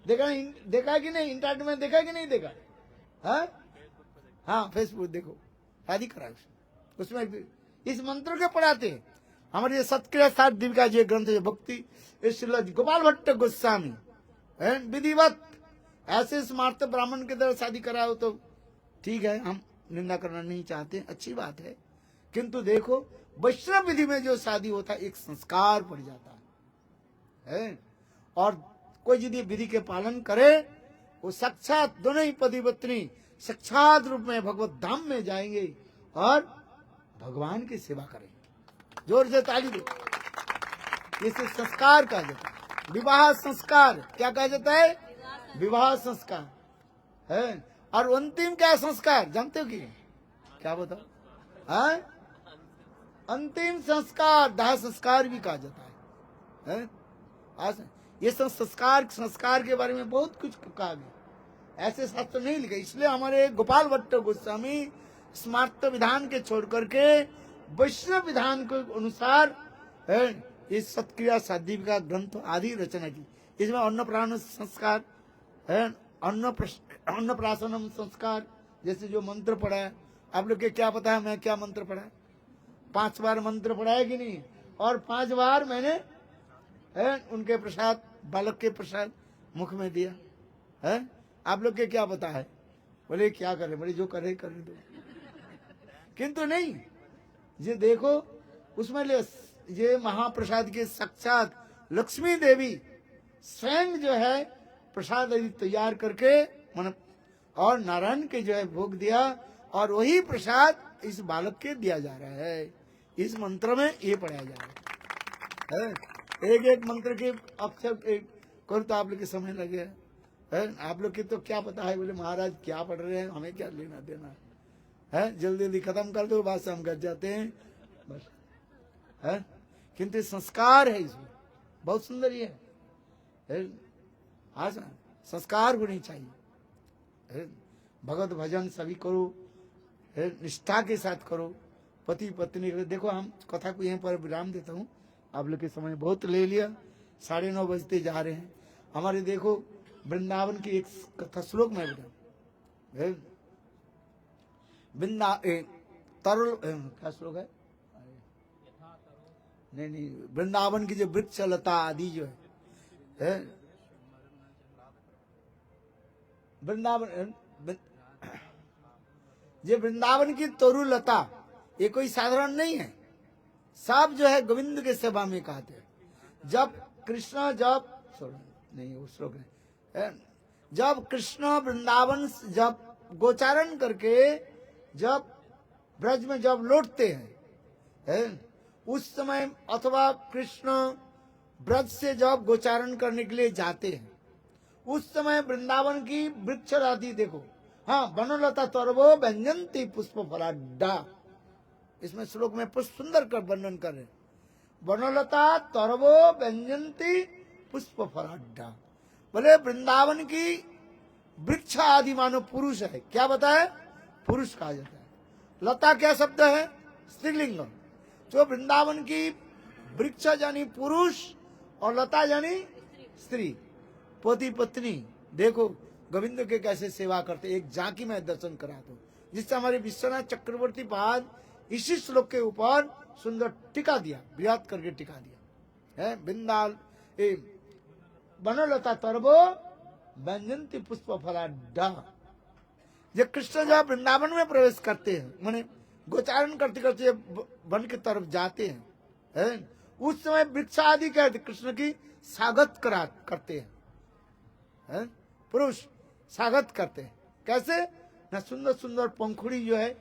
देखा कि नहीं? इंटरनेट में देखा कि नहीं देखा? हाँ फेसबुक देखो, शादी कराए उसमें इस मंत्र के पढ़ाते हैं। हमारे सत्क्रिया सात दीपिका जी ग्रंथ जो भक्ति गोपाल भट्ट गोस्वामी विधिवत ऐसे स्मार्त ब्राह्मण के द्वारा शादी कराओ तो ठीक है, हम निंदा करना नहीं चाहते, अच्छी बात है। किंतु देखो वैष्णव विधि में जो शादी होता है एक संस्कार पड़ जाता है, और कोई यदि विधि के पालन करे वो साक्षात दोनों ही पति पत्नी साक्षात रूप में भगवत धाम में जाएंगे और भगवान की सेवा करेंगे। जोर से ताली दो। इसे संस्कार कहा जाता है, विवाह संस्कार। क्या कहा जाता है? विवाह संस्कार है। और अंतिम क्या संस्कार जानते हो कि क्या बताओ? अंतिम संस्कार दाह संस्कार भी कहा जाता है। ये सब संस्कार के बारे में बहुत कुछ कहा गया, ऐसे शास्त्र नहीं लिखे। इसलिए हमारे गोपाल भट्ट गोस्वामी स्मार्त विधान के छोड़ करके वैष्णव विधान के अनुसार इस सत्क्रिया साध्वी का ग्रंथ आदि रचना की। इसमें अन्नप्राशन संस्कार है, अन्नप्राशनम संस्कार, जैसे जो मंत्र पढ़ा है। आप लोग के क्या पता है मैं क्या मंत्र पढ़ा है? 5 बार मंत्र पढ़ा है कि नहीं? और 5 बार मैंने उनके प्रसाद, बालक के प्रसाद मुख में दिया है। आप लोग के क्या पता है? बोले क्या करे, बोले जो करे करने दो। किंतु नहीं, ये देखो उसमें ये महाप्रसाद के साक्षात लक्ष्मी देवी स्वयं जो है प्रसाद तैयार करके और नारायण के जो है भोग दिया, और वही प्रसाद इस बालक के दिया जा रहा है। इस मंत्र में ये पढ़ाया जा रहा है। एक एक मंत्र के अक्षर करो तो आप लोग के समय लगे है। आप लोग की तो क्या पता है, बोले महाराज क्या पढ़ रहे हैं, हमें क्या लेना देना है, जल्दी जल्दी खत्म कर दो, बात से हम कर जाते हैं बस है। किंतु संस्कार है इसमें, बहुत सुंदर ये है। हाँ संस्कार होनी चाहिए। भगवत भजन सभी करो, निष्ठा के साथ करो, पति पत्नी। देखो हम कथा को यहीं पर विराम देता हूँ, आप लोग के समय बहुत ले लिया, 9:30 बजते जा रहे हैं हमारे। देखो वृंदावन की एक कथा श्लोक में तरल क्या श्लोक है, नहीं वृंदावन की जो वृक्ष लता आदि जो है वृंदावन, ये वृंदावन की तरु लता ये कोई साधारण नहीं है, सब जो है गोविंद के सेवा में कहते हैं। जब कृष्ण नहीं वो श्लोक है, जब कृष्ण वृंदावन जब गोचारण करके जब ब्रज में जब लौटते हैं उस समय, अथवा कृष्ण ब्रज से जब गोचारण करने के लिए जाते हैं उस समय वृंदावन की वृक्ष आदि देखो। हाँ, वनलता तरवो व्यंजंती पुष्प फलाड्डा, इसमें श्लोक में पुष्प सुंदर कर वर्णन कर रहे। वनलता तरवो व्यंजंती पुष्प फलाड्डा, बोले वृंदावन की वृक्ष आदि मानो पुरुष है। क्या बताए, पुरुष कहा जाता है। लता क्या शब्द है, स्त्रीलिंग। जो वृंदावन की वृक्ष यानी पुरुष और लता यानी स्त्री, पति पत्नी। देखो गोविंद के कैसे सेवा करते, एक झांकी में दर्शन करा दो, जिससे हमारे विश्वनाथ चक्रवर्ती पाद इसी श्लोक के ऊपर सुंदर टीका दिया, बृहत करके टीका दिया है। बिंदाल वनलता तरबो व्यंजंती पुष्प फलाड्डा। जब कृष्ण जब वृंदावन में प्रवेश करते हैं, माने गोचारण करते करते वन की तरफ जाते हैं, उस समय वृक्ष आदि कहते कृष्ण की स्वागत करते हैं। पुरुष स्वागत करते हैं कैसे ना, सुंदर सुंदर पंखुड़ी जो है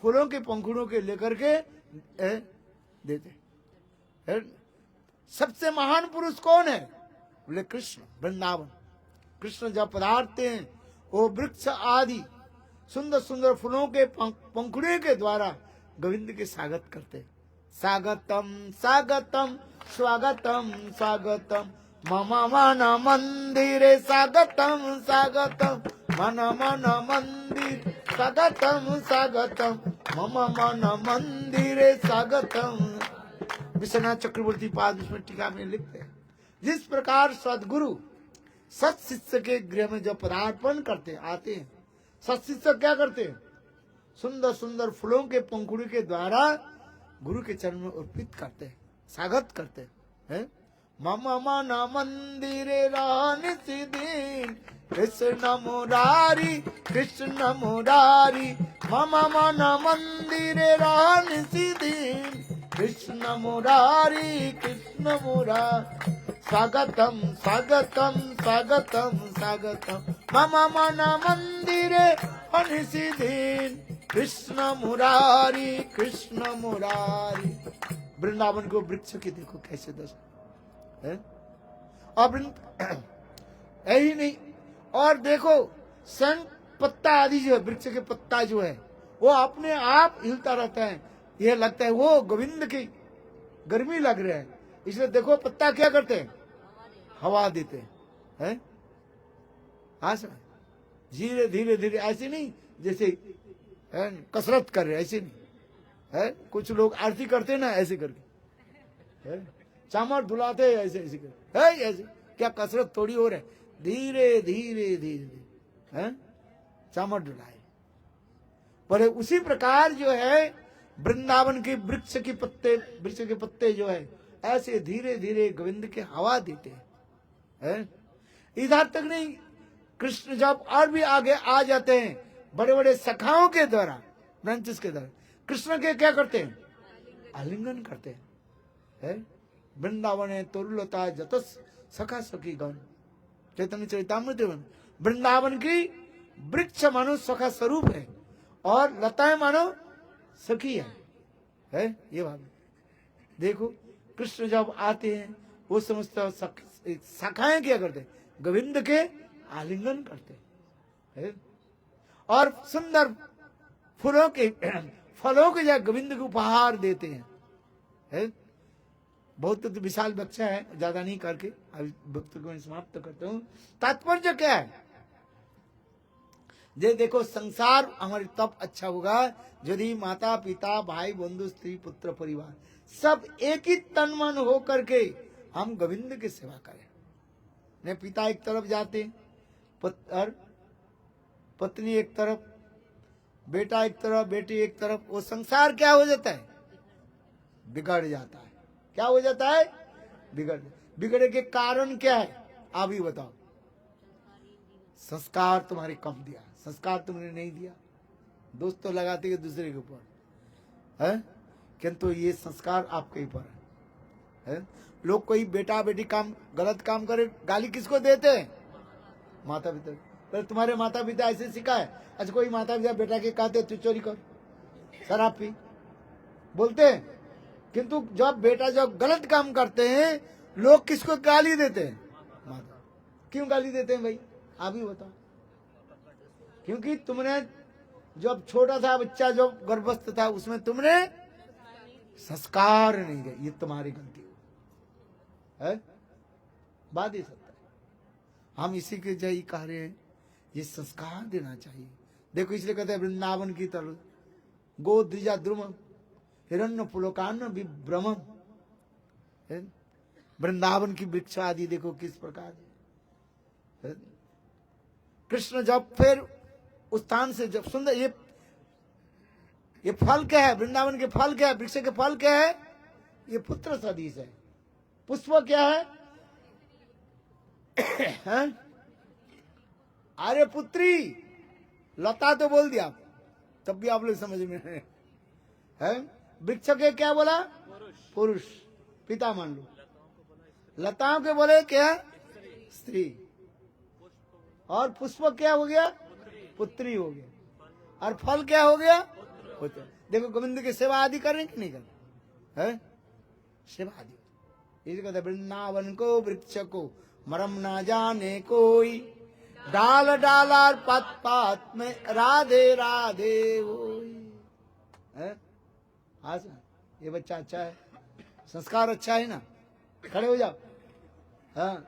फूलों के पंखुड़ियों के लेकर के देते हैं। सबसे महान पुरुष कौन है, बोले कृष्ण। वृंदावन कृष्ण जब पधारते हैं वो वृक्ष आदि सुंदर सुंदर फूलों के पंखुड़ियों के द्वारा गोविंद के स्वागत करते। स्वागतम स्वागतम स्वागतम स्वागतम मम मन मंदिरे स्वागतम स्वागतम मन मन मंदिर स्वागतम स्वागतम मम मन मंदिरे स्वागतम। विश्वनाथ चक्रवर्ती पाद उसमें टीका में लिखते हैं, जिस प्रकार सदगुरु सत शिष्य के गृह में जब पदार्पण करते आते हैं, सत शिष्य क्या करते हैं, सुंदर सुंदर फूलों के पंखुड़ी के द्वारा गुरु के चरण में अर्पित करते हैं, स्वागत करते हैं। मम मन मंदिरे रहनि दिन कृष्ण मुरारी कृष्ण मुरारी, मम मन मंदिरे रहनि दिन कृष्ण मुरारी कृष्ण मुरारी। स्वागतम स्वागतम स्वागतम स्वागतम मम मन मंदिरे रहनि कृष्ण मुरारी कृष्ण मुरारी। वृंदावन को वृक्ष की देखो कैसे दशा है। और यही नहीं, और देखो सन पत्ता आदि जो है, वृक्ष के पत्ता जो है वो अपने आप हिलता रहता है। यह लगता है वो गोविंद की गर्मी लग रहा है, इसलिए देखो पत्ता क्या करते हैं, हवा देते हैं। हाँ सर, धीरे धीरे धीरे, ऐसे नहीं जैसे कसरत कर रहे, ऐसे नहीं है। कुछ लोग आरती करते ना ऐसे करके है, चामर धुलाते ऐसे ऐसे करके है, ऐसे क्या कसरत थोड़ी हो रहा है, धीरे धीरे धीरे है चामर धुलाए। पर उसी प्रकार जो है वृंदावन के वृक्ष के पत्ते जो है ऐसे धीरे धीरे गोविंद के हवा देते हैं। इधर तक नहीं, कृष्ण जब और भी आगे आ जाते हैं, बड़े बड़े सखाओं के द्वारा, ब्रांचेस के द्वारा कृष्ण के क्या करते हैं, आलिंगन करते हैं। वृंदावन है तरुलता जतस सखा सखी गण, चैतन्य चरितामृत। वृंदावन की वृक्ष मानो सखा स्वरूप है और लताएं मानो सखी है ये बात। देखो कृष्ण जब आते हैं वो समझते शाखाएं क्या करते, गोविंद के आलिंगन करते हैं और सुंदर फूलों के फलों के जगह गोविंद को उपहार देते हैं, है? बहुत तो विशाल बच्चा है, ज्यादा नहीं करके अभी वक्तव्य को समाप्त करता हूँ। तात्पर्य क्या है, जे देखो संसार हमारे तब अच्छा होगा यदि माता पिता भाई बंधु स्त्री पुत्र परिवार सब एक ही तन मन हो करके हम गोविंद की सेवा करें। ने पिता एक तरफ जाते और पत्नी एक तरफ, बेटा एक तरफ, बेटी एक तरफ, वो संसार क्या हो जाता है, बिगड़ जाता है। क्या हो जाता है, बिगड़े के कारण क्या है, आप ही बताओ। संस्कार तुम्हारे कम दिया, संस्कार तुमने नहीं दिया, दोस्त तो लगाते हैं दूसरे के ऊपर है, किंतु ये संस्कार आपके ऊपर है। लोग कोई बेटा बेटी काम गलत काम करे गाली किसको देते हैं, माता पिता। पर तुम्हारे माता पिता ऐसे सिखाए, अच्छा कोई माता पिता बेटा के कहते तू चोरी कर, शराब पी, बोलते हैं, किंतु जब बेटा जब गलत काम करते हैं लोग किसको गाली देते हैं, माता। क्यों गाली देते हैं भाई, आप ही बताओ। क्योंकि तुमने जब छोटा था बच्चा जब गर्भस्थ था उसमें तुमने संस्कार नहीं दिए, ये तुम्हारी गलती है, बात ही सत्य है। हम इसी के जय कह रहे हैं, ये संस्कार देना चाहिए। देखो इसलिए कहते हैं वृंदावन की तरह गो द्विजा द्रुम हिरण्य पुलकान्न विभ्रमम, वृंदावन की वृक्ष आदि देखो किस प्रकार है। कृष्ण जब फिर उस स्थान से जब सुंदर ये फल क्या है, वृंदावन के फल क्या है, वृक्ष के फल क्या है, ये पुत्र सदृश है। पुष्प क्या है, अरे पुत्री, लता तो बोल दिया तब भी आप लोग समझ में है। वृक्ष के क्या बोला, पुरुष पिता मान लो, लताओं के बोले क्या, स्त्री, और पुष्प क्या हो गया, पुत्री हो गया, और फल क्या हो गया, पुत्र। देखो गोविंद की सेवा आदि करें कि नहीं करें, है सेवा आदि। इसी कहते वृंदावन को वृक्ष को मरम ना जाने कोई, डाल डालार पात पात में राधे राधे होई। हाँ ये बच्चा अच्छा है, संस्कार अच्छा है ना, खड़े हो जाओ, हाँ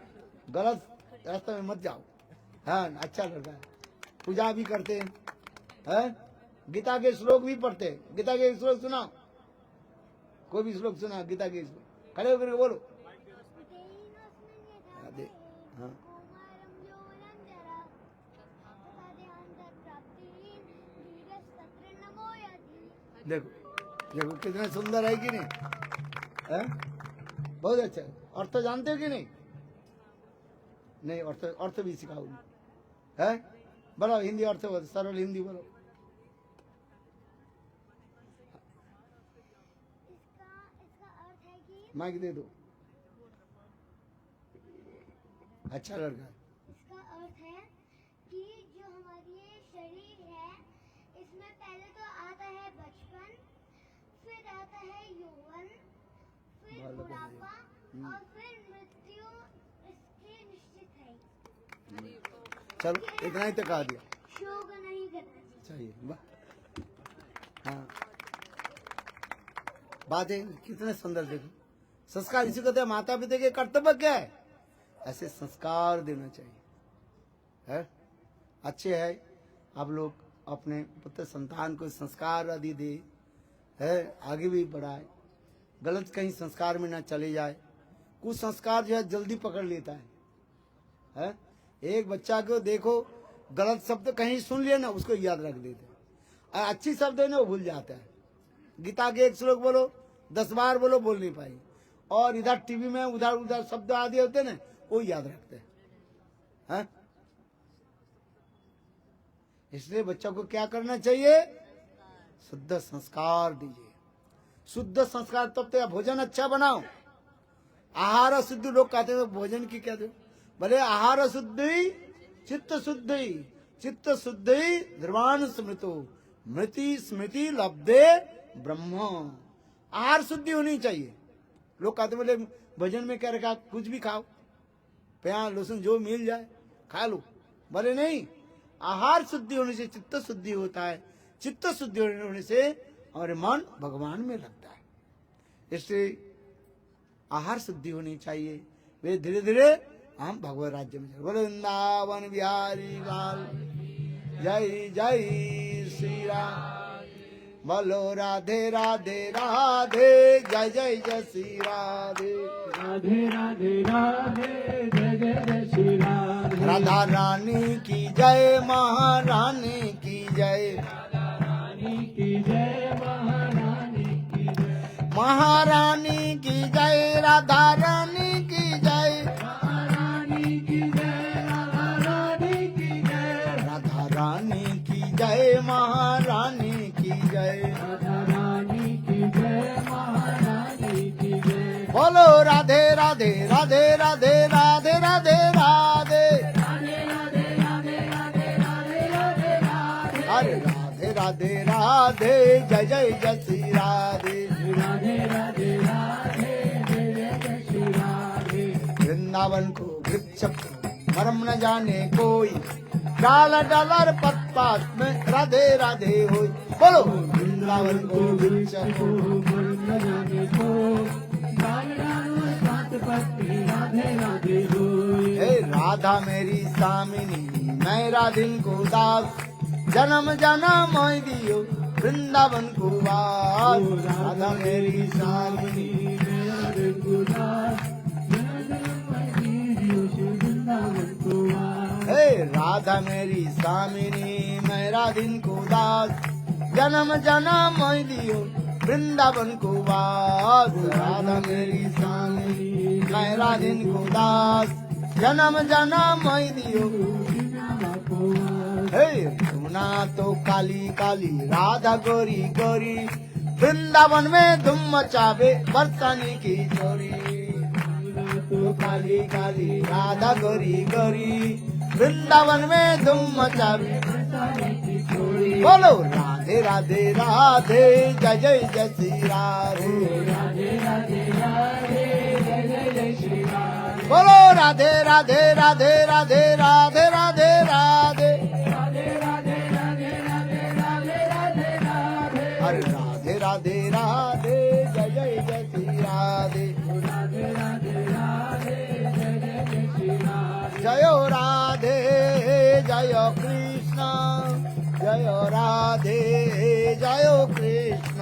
गलत रास्ते में मत जाओ, हाँ अच्छा लड़का है, पूजा भी करते हैं, गीता के श्लोक भी पढ़ते हैं। गीता के श्लोक सुनाओ, कोई भी श्लोक सुना गीता के श्लोक, खड़े होकर बोलो। हाँ देखो देखो कितना सुंदर है कि नहीं, है? बहुत अच्छा है। अर्थ जानते हो कि नहीं, नहीं अर्थ भी सिखाओ है, बोलो हिंदी अर्थ बोलो, सरल हिंदी बोलो। इसका अर्थ है कि, माइक दे दो, अच्छा लड़का। इसका अर्थ है कि जो हमारी ये शरीर है इसमें पहले तो आता है बचपन, फिर आता है यौवन, फिर बुढ़ापा और फिर मृत्यु इसकी निश्चित है। चलो इतना ही तो कहा दिया, शोक नहीं करना चाहिए। हाँ बात है कितने सुंदर, देखो संस्कार इसी कहते हैं। माता पिता के कर्तव्य क्या है, ऐसे संस्कार देना चाहिए, है अच्छे है। आप लोग अपने पुत्र संतान को संस्कार आदि दे, है आगे भी बढ़ाए, गलत कहीं संस्कार में ना चले जाए। कुछ संस्कार जो है जल्दी पकड़ लेता है? एक बच्चा को देखो गलत शब्द कहीं सुन लिया ना उसको याद रख देते, और अच्छी शब्द है ना वो भूल जाता है। गीता के एक श्लोक बोलो 10 बार बोलो, बोल नहीं पाई, और इधर टीवी में उधर उधर शब्द आदि होते ना वो याद रखते हैं। इसलिए बच्चों को क्या करना चाहिए, शुद्ध संस्कार दीजिए। शुद्ध संस्कार तब तो भोजन अच्छा बनाओ, आहार शुद्धि। लोग कहते हैं भोजन की क्या दो, भले आहार शुद्धि चित्त शुद्धि, चित्त शुद्धि ध्रुवान स्मृतो मृति स्मृति लब्धे ब्रह्म। आहार शुद्धि होनी चाहिए, लोग कहते बोले भजन में क्या रखा, कुछ भी खाओ, प्याज लहसुन जो मिल जाए खा लो। बोले नहीं, आहार शुद्धि होने से चित्त शुद्धि होता है, चित्त शुद्धि होने से हमारे मन भगवान में लगता है। इसलिए आहार शुद्धि होनी चाहिए, वे धीरे धीरे हम भगवत राज्य में चले। बोले वृंदावन बिहारी लाल जय जय श्री राम। बोलो राधे राधे राधे जय जय जय श्री राधे। राधे राधे राधे जय जय जय श्री राधे। राधा रानी की जय, महारानी की जय, रानी की जय, महारानी की जय, महारानी की जय, राधा रानी की जय, महारानी की जय, राधा रानी की जय, राधा रानी की जय, महारानी की जय। राधा रानी की जय, महारानी की जय। बोलो राधे राधे राधे राधे राधे राधे राधे। अरे राधे राधे राधे जय जय जय श्री राधे। राधे राधे राधे जय जय जय श्री राधे। वृंदावन को वृक्ष मरम न जाने कोई, डाल डालर पत्ता में राधे राधे होई। बोलो वृंदावन को वृक्ष को मरम न जाने को, डाल डालो सात पत्ती राधे राधे होई। हे राधा मेरी सामिनी मैं राधिन को दास, जन्म जन्म मोय दियो वृंदावन को वास। राधा मेरी सामिनी मेरा रघुदास, वृंदावन को वास। हे राधा मेरी सामिनी मैं राधिन को दास, जन्म जन्म मोय दियो वृंदावन को वास। राधा मेरी सामिनी मैं राधिन को दास, जन्म जन्म मोय दियो। हे सुना तो काली काली राधा गोरी गोरी, वृंदावन में धूम मचावे बरसाने की चोरी। तो काली काली राधा गोरी गोरी, वृंदावन में धूम मचावे। बोलो राधे राधे राधे जय जय जय श्री राधे। राधे राधे राधे जय जय जय श्री राधे। बोलो राधे राधे राधे राधे राधे राधे राधे। अरे राधे राधे राधे जय जय जय श्री राधे। राधे राधे राधे जय जय जय श्री राधे। जय राधे जय कृष्ण, जय राधे जय कृष्ण।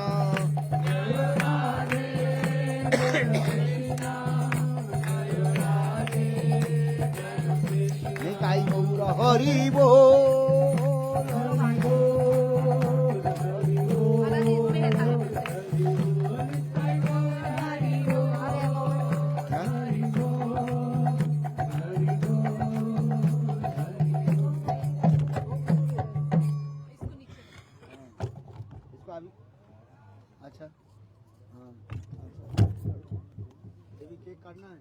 निताई गौर हरि बोल। अच्छा हाँ, ये भी केक काटना है।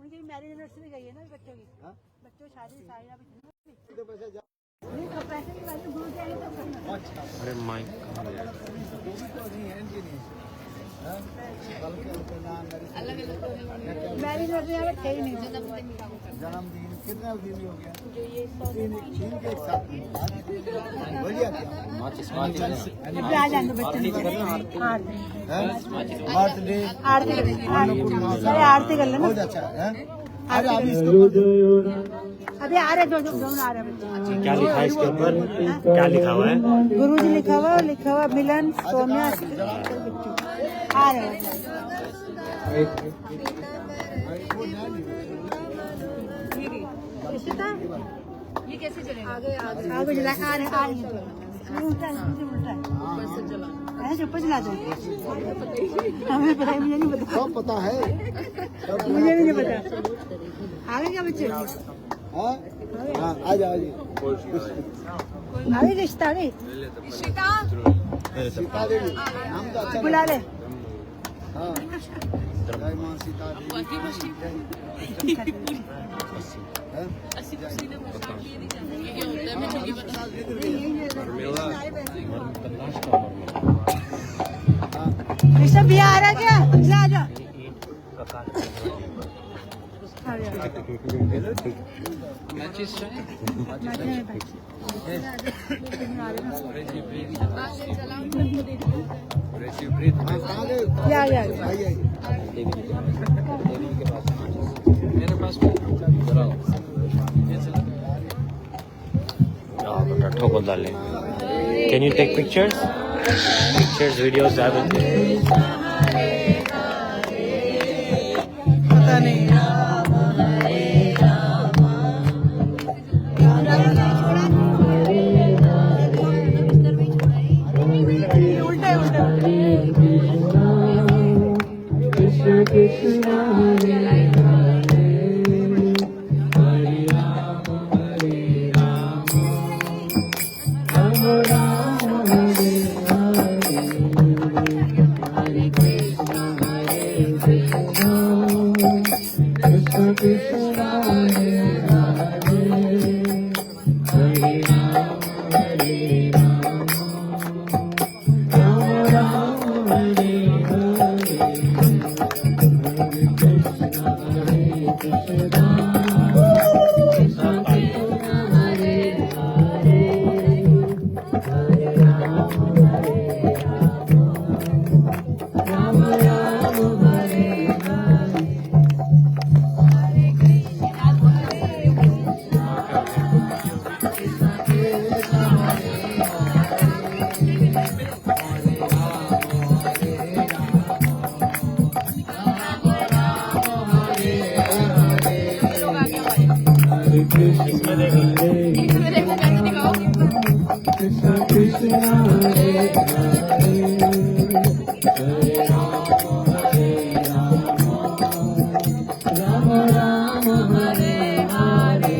उनकी मैरिज एनिवर्सरी गई है ना बच्चों की, हाँ? बच्चों की शादी साया भी तो पैसे जा। नहीं तो पैसे की बात भूल जाएंगे तो करना। अच्छा अरे माइक वो भी तो नहीं है इनकी नहीं। हाँ? बल्कि उनके नाम मैरिज एनिवर्सरी यहाँ पे थे ही नहीं। जन्मदिन कितना दिन हो गया? तीन के एक साथ बढ़िया क्या? अभी आ जाएंगे बच्चे। बर्थडे आरती कर लेना, अरे आरती कर लेना। बहुत अच्छा है। अरे अभी इसको अभी आ रहे दोनों आ रहे बच्चे। क्या लिखा है इसके ऊपर, क्या लिखा हुआ है? गुरुजी लिखा हुआ मिलन सौम्या आ रहे हैं। ये कैसे चलेगा? आगे चला आ रहे हैं। उल्टा है, उल्टा है। ऐसे ऊपर चला दो। हमें पता है, मुझे नहीं पता। सब पता है। मुझे भी नहीं पता। आगे क्या बच्चे? हाँ हाँ आ जाओ आगे रिश्ता रे श्रीता सीता देवी नाम तो अच्छा बुला ले। हाँ जय माँ सीता देवी हाँ? ऋषभ भी आ रहा है क्या? आ जा। ठोको डाले. Can you take pictures? Pictures, videos, everything. पता नहीं उल्टा उल्टा Krishna Krishna Hare Hare Hare Rama Hare Rama Rama Rama Hare Hare Hare Krishna Hare Krishna Krishna Krishna Hare Hare Hare Rama Hare Rama Rama Rama Hare Krishna Krishna Hare Hare Hare Rama Hare Rama Rama Rama Hare Hare